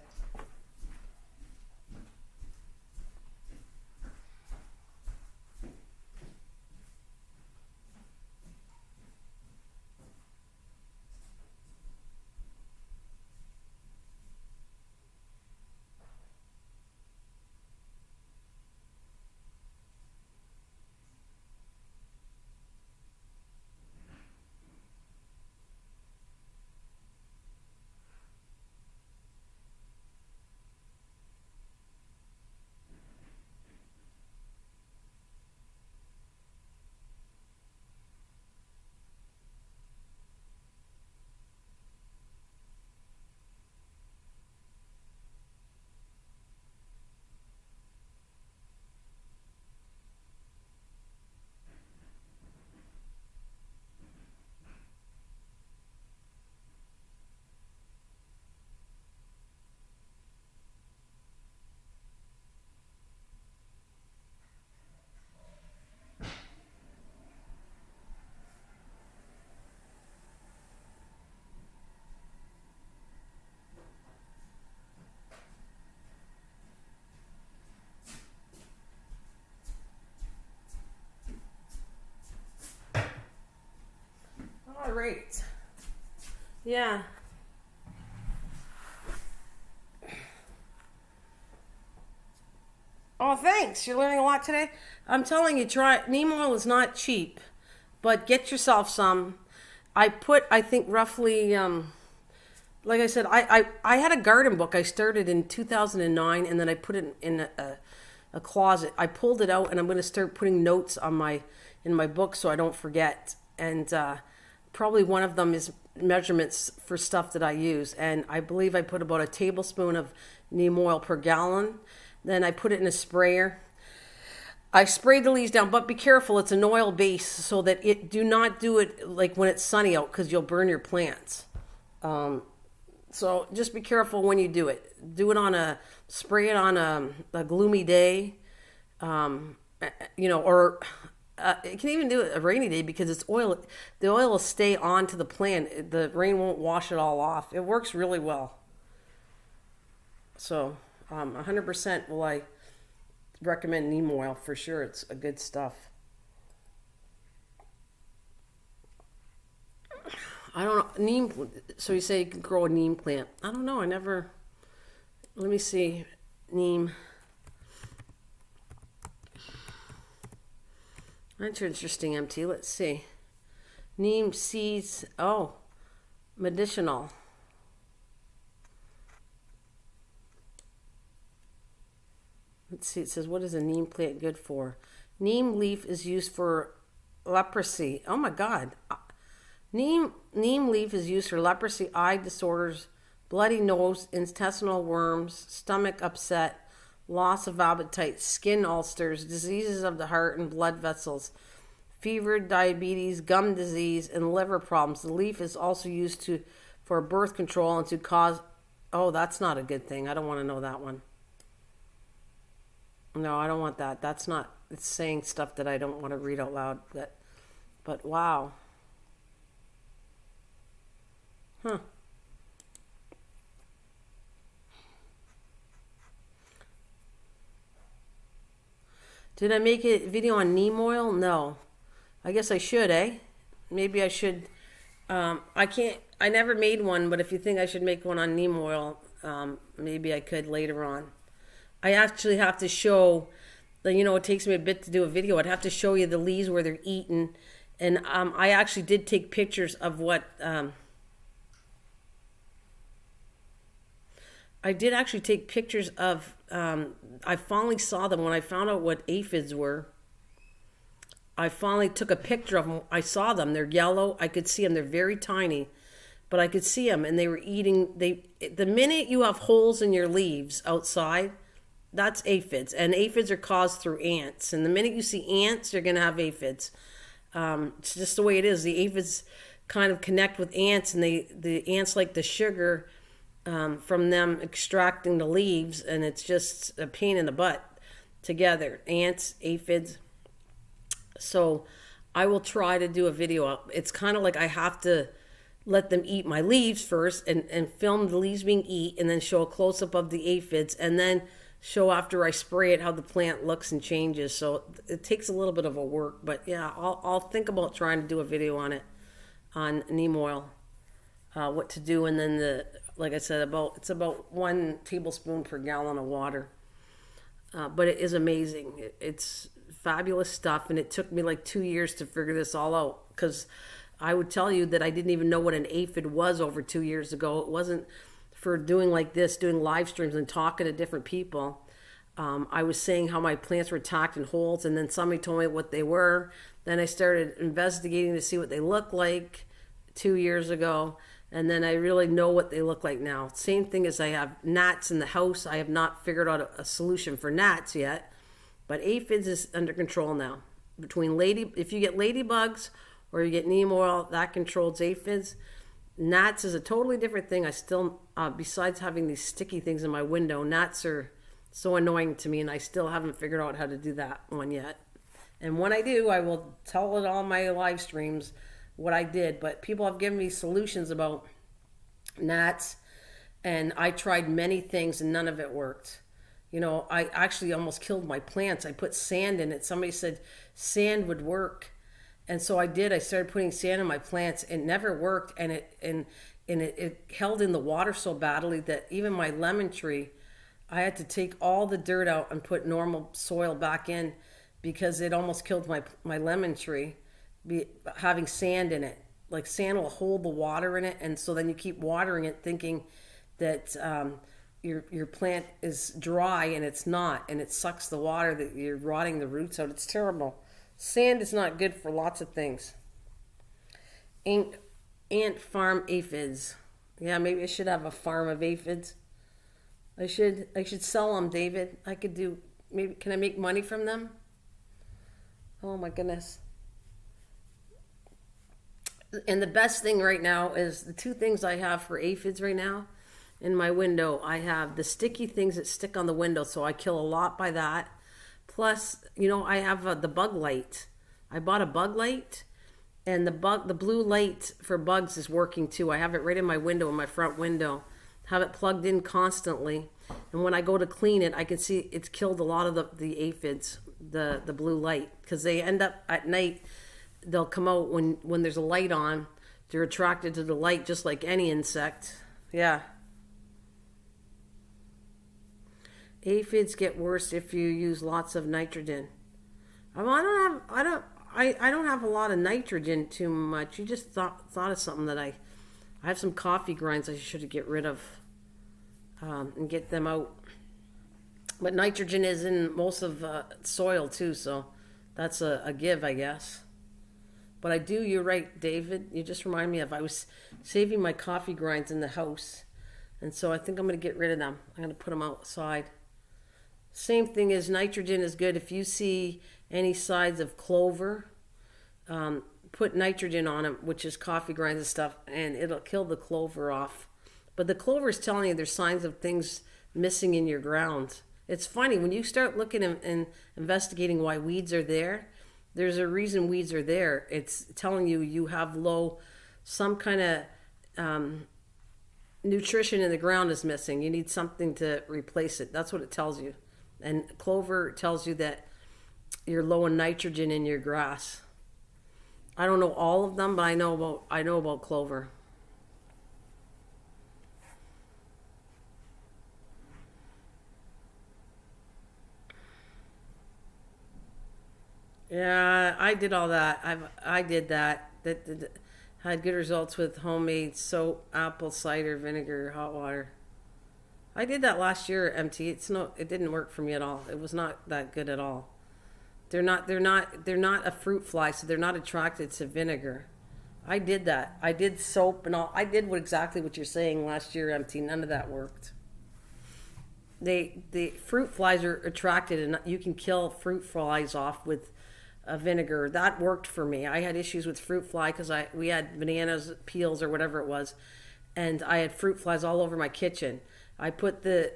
All right. Yeah. Oh, thanks. You're learning a lot today. I'm telling you, try neem oil is not cheap, but get yourself some. I think roughly, like I said, I had a garden book I started in 2009, and then I put it in a closet. I pulled it out, and I'm going to start putting notes on in my book so I don't forget. And probably one of them is measurements for stuff that I use. And I believe I put about a tablespoon of neem oil per gallon. Then I put it in a sprayer. I sprayed the leaves down, but be careful. It's an oil base, so that do not do it like when it's sunny out, because you'll burn your plants. So just be careful when you do it. Spray it on a gloomy day, or you can even do it a rainy day, because it's oil. The oil will stay onto the plant. The rain won't wash it all off. It works really well. So 100% will I recommend neem oil for sure. It's a good stuff. I don't know, neem, so you say you can grow a neem plant. I don't know, let me see, neem. That's interesting, MT. Let's see. Neem seeds, medicinal. Let's see, it says, what is a neem plant good for? Neem leaf is used for leprosy. Oh my God. Neem leaf is used for leprosy, eye disorders, bloody nose, intestinal worms, stomach upset, loss of appetite, skin ulcers, diseases of the heart and blood vessels, fever, diabetes, gum disease, and liver problems. The leaf is also used for birth control and to cause... Oh, that's not a good thing. I don't want to know that one. No, I don't want that. That's not... It's saying stuff that I don't want to read out loud. But wow. Huh. Did I make a video on neem oil? No. I guess I should, eh? Maybe I should. I never made one, but if you think I should make one on neem oil, maybe I could later on. I actually have to show, it takes me a bit to do a video. I'd have to show you the leaves where they're eaten. And I actually did take pictures of what, I did actually take pictures of, I finally saw them when I found out what aphids were. I finally took a picture of them. I saw them. They're yellow. I could see them. They're very tiny, but I could see them, and they were eating. The minute you have holes in your leaves outside, that's aphids, and aphids are caused through ants. And the minute you see ants, you're going to have aphids. It's just the way it is. The aphids kind of connect with ants, and the ants like the sugar from them extracting the leaves, and it's just a pain in the butt together. Ants, aphids. So I will try to do a video. It's kind of like I have to let them eat my leaves first and film the leaves being eaten, and then show a close-up of the aphids, and then show after I spray it how the plant looks and changes. So it takes a little bit of a work, but yeah, I'll think about trying to do a video on it, on neem oil, what to do, and then like I said, it's about 1 tablespoon per gallon of water. But it is amazing. It's fabulous stuff, and it took me like 2 years to figure this all out, because I would tell you that I didn't even know what an aphid was over 2 years ago. It wasn't for doing like this, doing live streams and talking to different people. I was saying how my plants were attacked in holes, and then somebody told me what they were. Then I started investigating to see what they look like 2 years ago, and then I really know what they look like now. Same thing as I have gnats in the house. I have not figured out a solution for gnats yet, but aphids is under control now. If you get ladybugs or you get neem oil, that controls aphids. Gnats is a totally different thing. I still, besides having these sticky things in my window, gnats are so annoying to me, and I still haven't figured out how to do that one yet. And when I do, I will tell it on my live streams what I did. But people have given me solutions about gnats, and I tried many things and none of it worked. I actually almost killed my plants. I put sand in it. Somebody said sand would work, and so I did. I started putting sand in my plants. It never worked, and it held in the water so badly that even my lemon tree, I had to take all the dirt out and put normal soil back in, because it almost killed my lemon tree, having sand in it. Like, sand will hold the water in it, and so then you keep watering it thinking that your plant is dry, and it's not, and it sucks the water, that you're rotting the roots out. It's terrible. Sand is not good for lots of things. Ant farm aphids. Yeah, maybe I should have a farm of aphids. I should sell them, David. I could do, maybe, can I make money from them? Oh my goodness. And the best thing right now is the 2 things I have for aphids right now in my window. I have the sticky things that stick on the window, so I kill a lot by that. Plus, I have the bug light. I bought a bug light, and the blue light for bugs is working too. I have it right in my window, in my front window. Have it plugged in constantly, and when I go to clean it, I can see it's killed a lot of the aphids, the blue light, because they end up at night. They'll come out when there's a light on. They're attracted to the light just like any insect. Yeah. Aphids get worse if you use lots of nitrogen. I don't have a lot of nitrogen too much. You just thought of something that I have some coffee grinds I should get rid of, and get them out. But nitrogen is in most of soil too, so that's a give, I guess. But you're right, David. You just remind me I was saving my coffee grinds in the house, and so I think I'm going to get rid of them. I'm going to put them outside. Same thing as nitrogen is good. If you see any sides of clover, put nitrogen on them, which is coffee grinds and stuff, and it'll kill the clover off. But the clover is telling you there's signs of things missing in your ground. It's funny, when you start looking and investigating why weeds are there, there's a reason weeds are there. It's telling you have low, some kind of nutrition in the ground is missing. You need something to replace it. That's what it tells you. And clover tells you that you're low in nitrogen in your grass. I don't know all of them, but I know about clover. Yeah, I did all that. I did that. That had good results with homemade soap, apple cider vinegar, hot water. I did that last year, MT. It didn't work for me at all. It was not that good at all. They're not a fruit fly, so they're not attracted to vinegar. I did that. I did soap and all. I did exactly what you're saying last year, MT. None of that worked. The fruit flies are attracted, and you can kill fruit flies off with vinegar. That worked for me. I had issues with fruit fly because we had bananas peels or whatever it was, and I had fruit flies all over my kitchen. I put the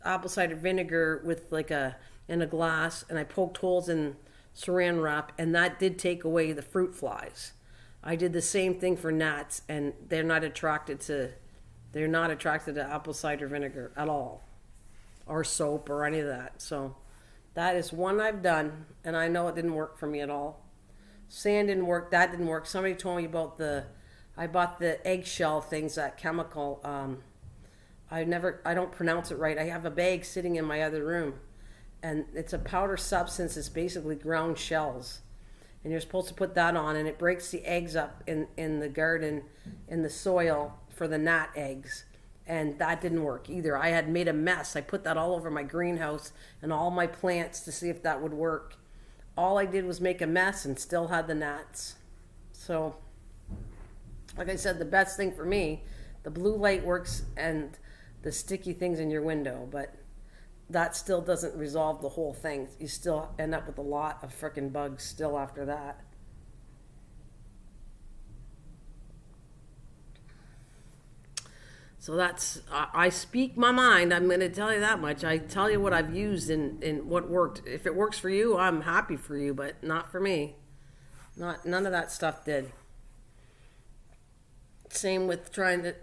apple cider vinegar with in a glass, and I poked holes in saran wrap, and that did take away the fruit flies. I did the same thing for gnats, and they're not attracted to apple cider vinegar at all, or soap or any of that. So that is one I've done, and I know it didn't work for me at all. Sand didn't work. That didn't work. Somebody told me about I bought the eggshell things, that chemical. I don't pronounce it right. I have a bag sitting in my other room, and it's a powder substance. It's basically ground shells, and you're supposed to put that on, and it breaks the eggs up in the garden, in the soil for the gnat eggs. And that didn't work either. I had made a mess. I put that all over my greenhouse and all my plants to see if that would work. All I did was make a mess and still had the gnats. So, like I said, the best thing for me, the blue light works and the sticky things in your window, but that still doesn't resolve the whole thing. You still end up with a lot of frickin' bugs still after that. So I speak my mind. I'm going to tell you that much. I tell you what I've used and what worked. If it works for you, I'm happy for you, but not for me. None of that stuff did. Same with trying to...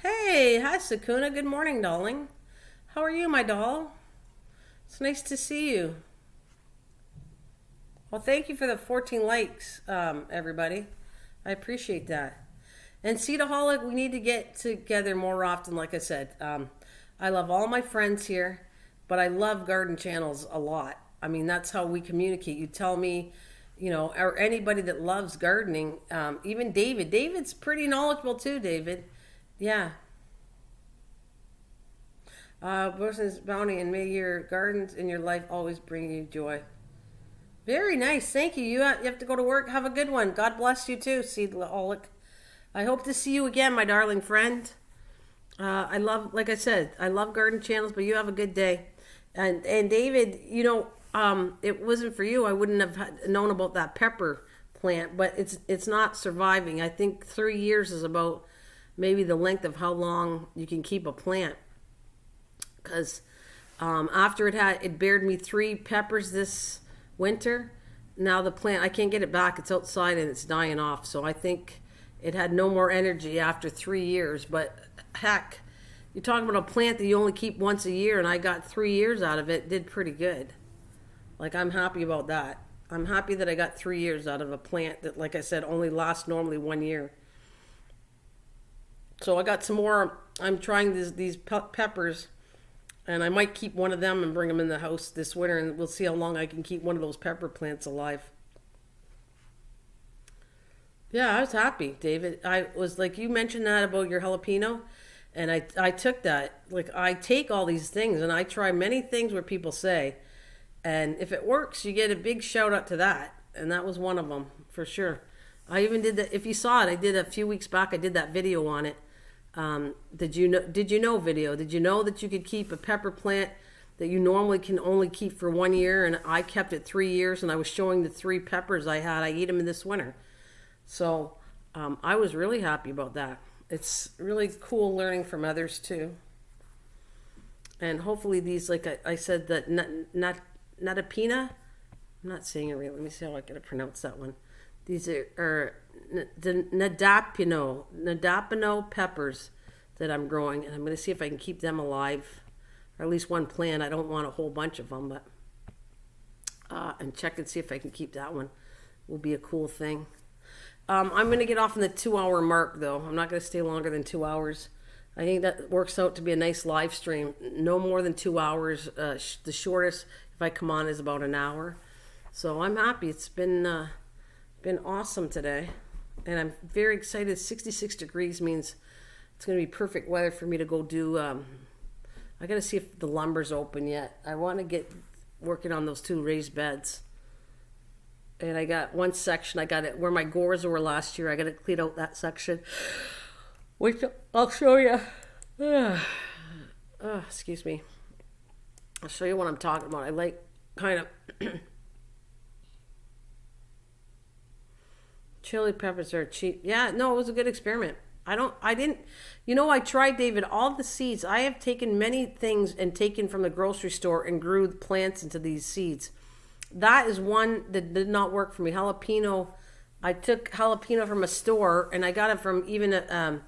Hey, hi Sakuna. Good morning, darling. How are you, my doll? It's nice to see you. Well, thank you for the 14 likes, everybody. I appreciate that. And Seedaholic, we need to get together more often, like I said. I love all my friends here, but I love garden channels a lot. I mean, that's how we communicate. You tell me, or anybody that loves gardening, even David. David's pretty knowledgeable too, David. Yeah. Person's bounty, and may your gardens in your life always bring you joy. Very nice. Thank you. You have to go to work. Have a good one. God bless you too, Seedaholic. I hope to see you again, my darling friend. I love, like I said, I love garden channels, but you have a good day. And David, it wasn't for you. I wouldn't have known about that pepper plant, but it's not surviving. I think 3 years is about maybe the length of how long you can keep a plant. Because after it bared me 3 peppers this winter, now the plant, I can't get it back. It's outside and it's dying off. So I think it had no more energy after 3 years. But heck, you're talking about a plant that you only keep once a year, and I got 3 years out of it. Did pretty good. Like, I'm happy about that. I'm happy that I got 3 years out of a plant that, like I said, only lasts normally 1 year. So I got some more. I'm trying these peppers, and I might keep one of them and bring them in the house this winter, and we'll see how long I can keep one of those pepper plants alive. Yeah, I was happy, David. I was like, you mentioned that about your jalapeno, and I took that. Like, I take all these things, and I try many things where people say, and if it works, you get a big shout out to that, and that was one of them, for sure. I even did that. If you saw it, I did a few weeks back, I did that video on it. Did you know video? Did you know that you could keep a pepper plant that you normally can only keep for 1 year, and I kept it 3 years, and I was showing the 3 peppers I had. I ate them in this winter. So I was really happy about that. It's really cool learning from others too. And hopefully these, like I said, that natapina, I'm not saying it right. Let me see how I can pronounce that one. These are the nadapino peppers that I'm growing, and I'm going to see if I can keep them alive, or at least one plant. I don't want a whole bunch of them, but and check and see if I can keep that one. Will be a cool thing. I'm going to get off in the 2-hour mark, though. I'm not going to stay longer than 2 hours. I think that works out to be a nice live stream. No more than 2 hours. The shortest, if I come on, is about an hour. So I'm happy. It's been awesome today. And I'm very excited. 66 degrees means it's going to be perfect weather for me to go do... I got to see if the lumber's open yet. I want to get working on those 2 raised beds. And I got one section, I got it where my gourds were last year. I got to clean out that section, which I'll show you. Excuse me. I'll show you what I'm talking about. I like kind of chili peppers are cheap. Yeah, no, it was a good experiment. I tried, David, all the seeds. I have taken many things and taken from the grocery store and grew plants into these seeds. That is one that did not work for me. Jalapeno, I took jalapeno from a store, and I got it from even a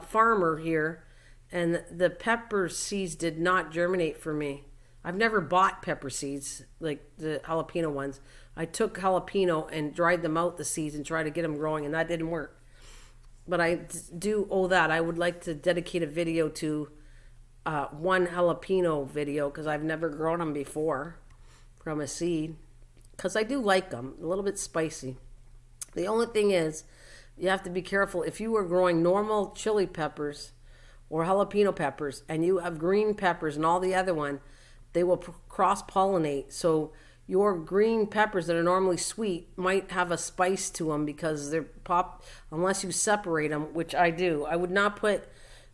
farmer here, and the pepper seeds did not germinate for me. I've never bought pepper seeds, like the jalapeno ones. I took jalapeno and dried them out, the seeds, and tried to get them growing, and that didn't work. But I do owe that. I would like to dedicate a video to one jalapeno video, because I've never grown them before from a seed, because I do like them a little bit spicy. The only thing is, you have to be careful. If you are growing normal chili peppers or jalapeno peppers, and you have green peppers and all the other one, they will cross-pollinate. So your green peppers that are normally sweet might have a spice to them, because they're unless you separate them, which I do. I would not put,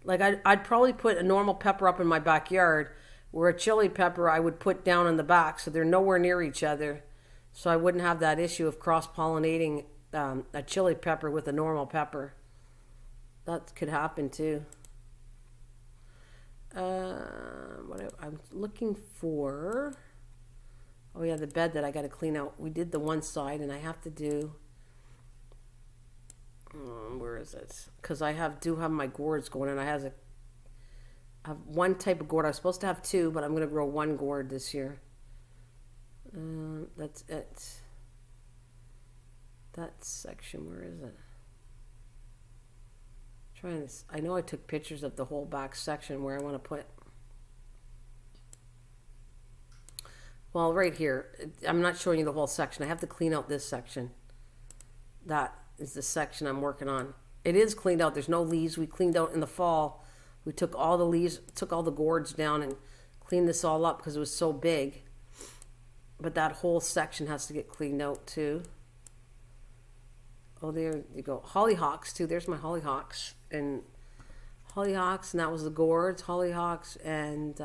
like, I'd probably put a normal pepper up in my backyard, where a chili pepper I would put down in the back, so they're nowhere near each other. So I wouldn't have that issue of cross-pollinating a chili pepper with a normal pepper. That could happen too. I'm looking for... Oh yeah, the bed that I got to clean out. We did the one side, and I have to do... where is it? Because I do have my gourds going, and I have one type of gourd. I was supposed to have 2, but I'm going to grow 1 gourd this year. That's it. That section, where is it? Trying this. I know I took pictures of the whole back section where I want to put. Well, right here. I'm not showing you the whole section. I have to clean out this section. That is the section I'm working on. It is cleaned out. There's no leaves. We cleaned out in the fall. We took all the leaves, took all the gourds down, and cleaned this all up because it was so big. But that whole section has to get cleaned out too. Oh, there you go. Hollyhocks too. There's my hollyhocks. And that was the gourds, hollyhocks, and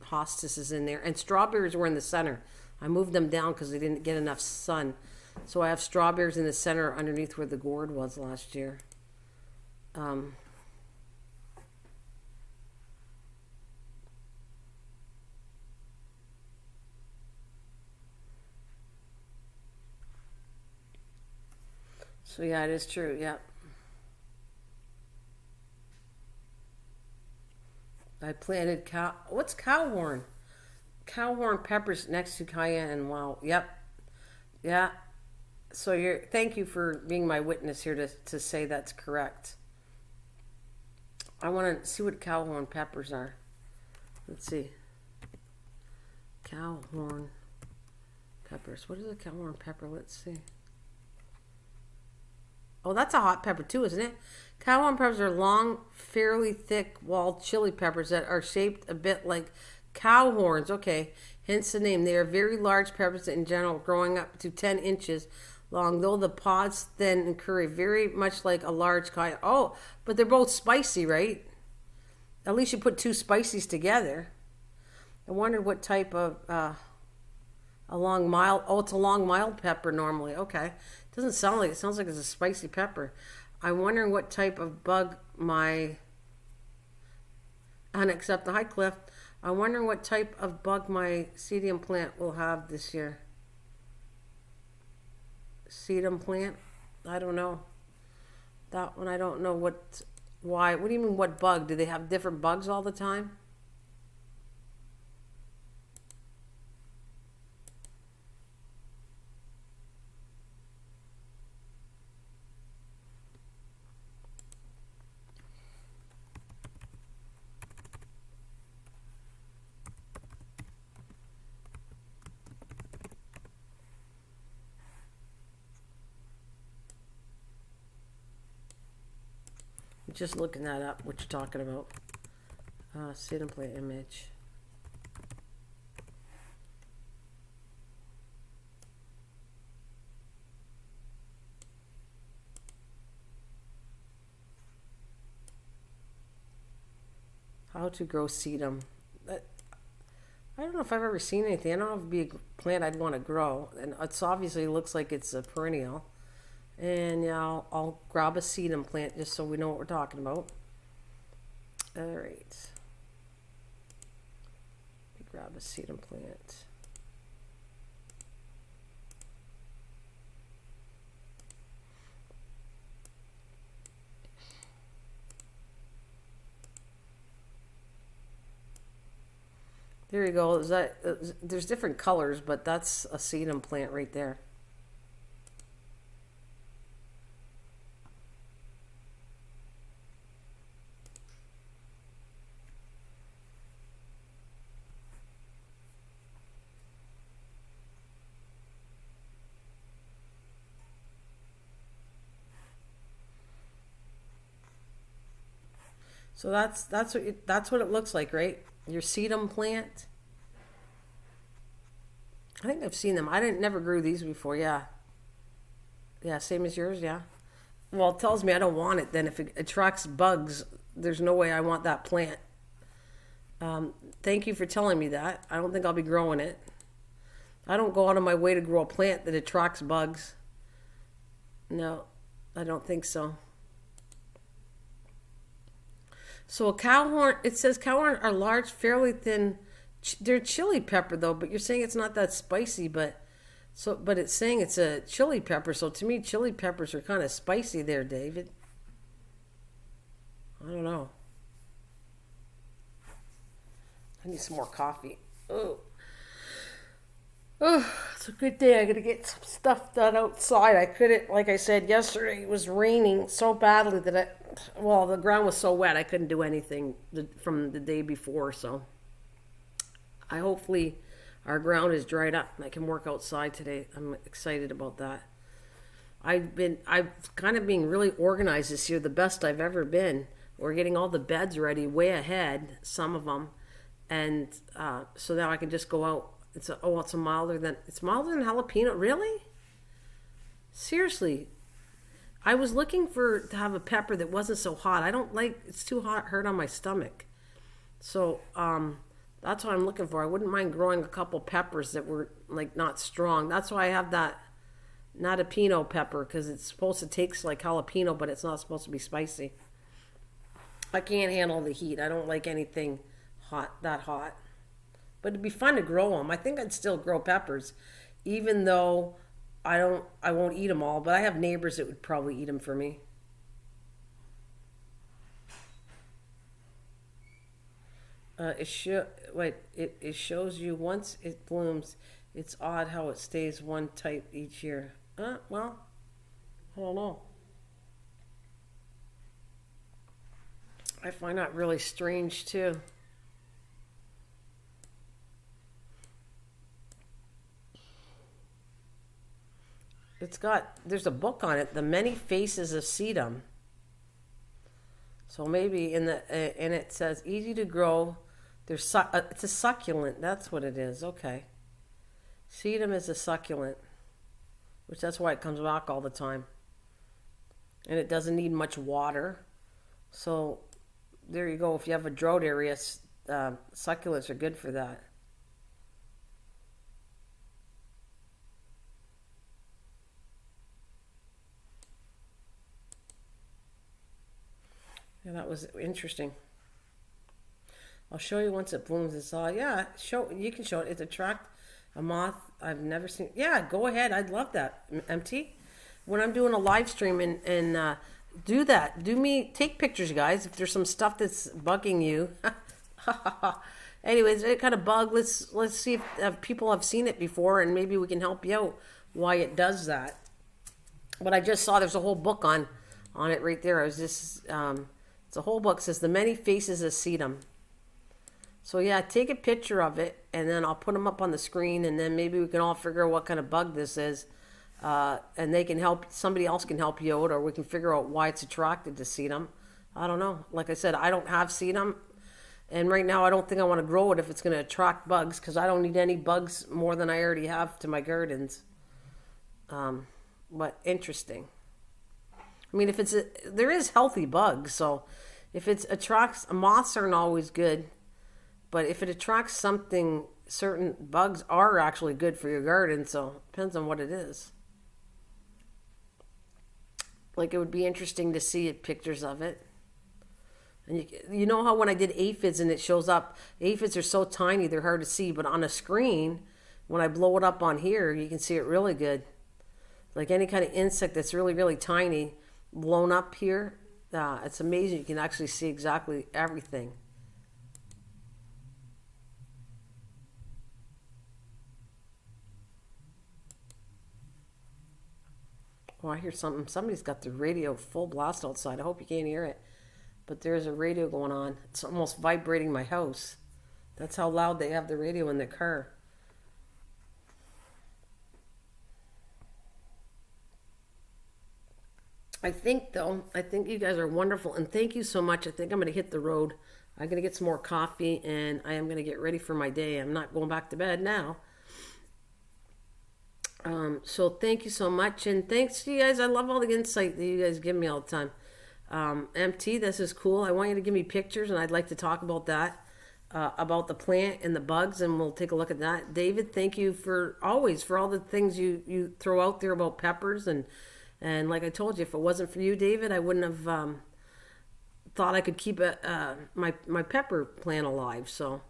hostas is in there. And strawberries were in the center. I moved them down because they didn't get enough sun. So I have strawberries in the center underneath where the gourd was last year. So yeah, it is true. Yeah. I planted what's cowhorn? Cowhorn peppers next to cayenne. Wow. Yep. Yeah. So thank you for being my witness here to say that's correct. I want to see what cowhorn peppers are. Let's see. Cowhorn peppers. What is a cowhorn pepper? Let's see. Oh, that's a hot pepper too, isn't it? Cowhorn peppers are long, fairly thick-walled chili peppers that are shaped a bit like cow horns. Okay, hence the name. They are very large peppers in general, growing up to 10 inches long, though the pods thin and curry, very much like a large cayenne. Oh, but they're both spicy, right? At least you put 2 spices together. I wondered what type of... a long mild... Oh, it's a long mild pepper normally. Okay. Doesn't sound like it. Sounds like it's a spicy pepper. I'm wondering what type of bug my... Unaccept the high cliff. I'm wondering what type of bug my sedum plant will have this year. Sedum plant? I don't know. That one I don't know why. What do you mean what bug? Do they have different bugs all the time? Just looking that up, what you're talking about. Sedum plant image. How to grow sedum. I don't know if I've ever seen anything. I don't know if it'd be a plant I'd want to grow. And it's obviously looks like it's a perennial. And yeah, I'll grab a sedum plant just so we know what we're talking about. All right. Let me grab a sedum plant. There you go. Is that there's different colors, but that's a sedum plant right there. So that's what it looks like, right? Your sedum plant. I think I've seen them. I didn't never grew these before. Yeah. Yeah, same as yours. Yeah. Well, it tells me I don't want it. Then if it attracts bugs, there's no way I want that plant. Thank you for telling me that. I don't think I'll be growing it. I don't go out of my way to grow a plant that attracts bugs. No, I don't think so. So a cow horn, it says cow horn are large, fairly thin. They're chili pepper though, but you're saying it's not that spicy, but it's saying it's a chili pepper. So to me, chili peppers are kind of spicy there, David. I don't know. I need some more coffee. Oh, it's a good day. I gotta get some stuff done outside. I couldn't, like I said yesterday, it was raining so badly that the ground was so wet I couldn't do anything from the day before. So hopefully our ground is dried up and I can work outside today. I'm excited about that. I've kind of being really organized this year, the best I've ever been. We're getting all the beds ready way ahead, some of them, and so now I can just go out. It's milder than jalapeno. Really? Seriously. I was looking to have a pepper that wasn't so hot. I don't like, it's too hot, hurt on my stomach. So that's what I'm looking for. I wouldn't mind growing a couple peppers that were like not strong. That's why I have that jalapeno pepper, because it's supposed to taste like jalapeno, but it's not supposed to be spicy. I can't handle the heat. I don't like anything that hot. But it'd be fun to grow them. I think I'd still grow peppers, even though I won't eat them all. But I have neighbors that would probably eat them for me. It shows you once it blooms. It's odd how it stays one type each year. Well, I don't know. I find that really strange too. There's a book on it, The Many Faces of Sedum. So maybe and it says easy to grow. It's a succulent. That's what it is. Okay. Sedum is a succulent, which that's why it comes back all the time. And it doesn't need much water. So there you go. If you have a drought area, succulents are good for that. Yeah, that was interesting. I'll show you once it blooms. It's all, yeah, you can show it. It's attract a moth I've never seen. Yeah, go ahead. I'd love that. MT. When I'm doing a live stream and do that. Take pictures, guys. If there's some stuff that's bugging you. Anyways, it kind of bug. Let's see if people have seen it before, and maybe we can help you out why it does that. But I just saw there's a whole book on it right there. I was just it's a whole book. It says The Many Faces of Sedum. So yeah, take a picture of it, and then I'll put them up on the screen, and then maybe we can all figure out what kind of bug this is, and they can help. Somebody else can help you out, or we can figure out why it's attracted to sedum. I don't know. Like I said, I don't have sedum. And right now, I don't think I want to grow it if it's going to attract bugs because I don't need any bugs more than I already have to my gardens. But interesting. I mean, there is healthy bugs, so if it attracts, moths aren't always good, but if it attracts something, certain bugs are actually good for your garden, so it depends on what it is. Like, it would be interesting to see pictures of it. And you know how when I did aphids and it shows up, aphids are so tiny, they're hard to see, but on a screen, when I blow it up on here, you can see it really good. Like any kind of insect that's really, really tiny, blown up here, it's amazing. You can actually see exactly everything. Oh, I hear something. Somebody's got the radio full blast outside. I hope you can't hear it. But there's a radio going on. It's almost vibrating my house. That's how loud they have the radio in the car. I think you guys are wonderful. And thank you so much. I think I'm going to hit the road. I'm going to get some more coffee and I am going to get ready for my day. I'm not going back to bed now. So thank you so much. And thanks to you guys. I love all the insight that you guys give me all the time. MT, this is cool. I want you to give me pictures and I'd like to talk about that. About the plant and the bugs, and we'll take a look at that. David, thank you for all the things you throw out there about peppers, and like I told you, if it wasn't for you, David, I wouldn't have thought I could keep my pepper plant alive. So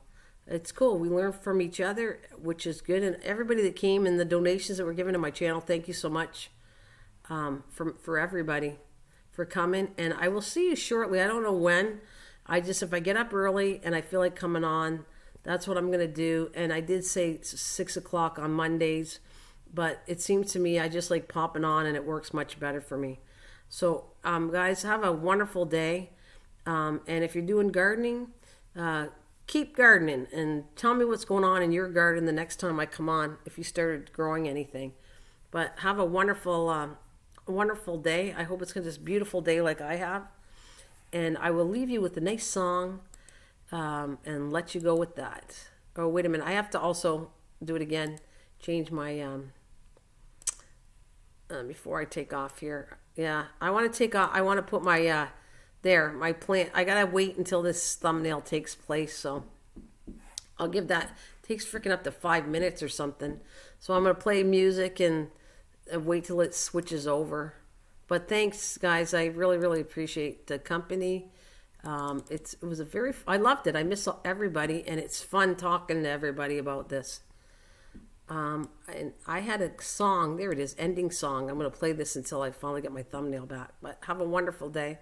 it's cool. We learn from each other, which is good. And everybody that came and the donations that were given to my channel, thank you so much for everybody for coming. And I will see you shortly. I don't know when. If I get up early and I feel like coming on, that's what I'm going to do. And I did say 6 o'clock on Mondays, but it seems to me I just like popping on and it works much better for me. So, guys, have a wonderful day. And if you're doing gardening, keep gardening and tell me what's going on in your garden the next time I come on if you started growing anything. But have a wonderful day. I hope it's going to be this beautiful day like I have. And I will leave you with a nice song and let you go with that. Oh, wait a minute. I have to also do it again. Change my, before I take off here. Yeah, I want to take off. I want to put my, my plant. I got to wait until this thumbnail takes place. So I'll give that. It takes freaking up to 5 minutes or something. So I'm going to play music and wait till it switches over. But thanks, guys. I really, really appreciate the company. It was I loved it. I miss everybody, and it's fun talking to everybody about this. And I had a song. There it is, ending song. I'm going to play this until I finally get my thumbnail back. But have a wonderful day.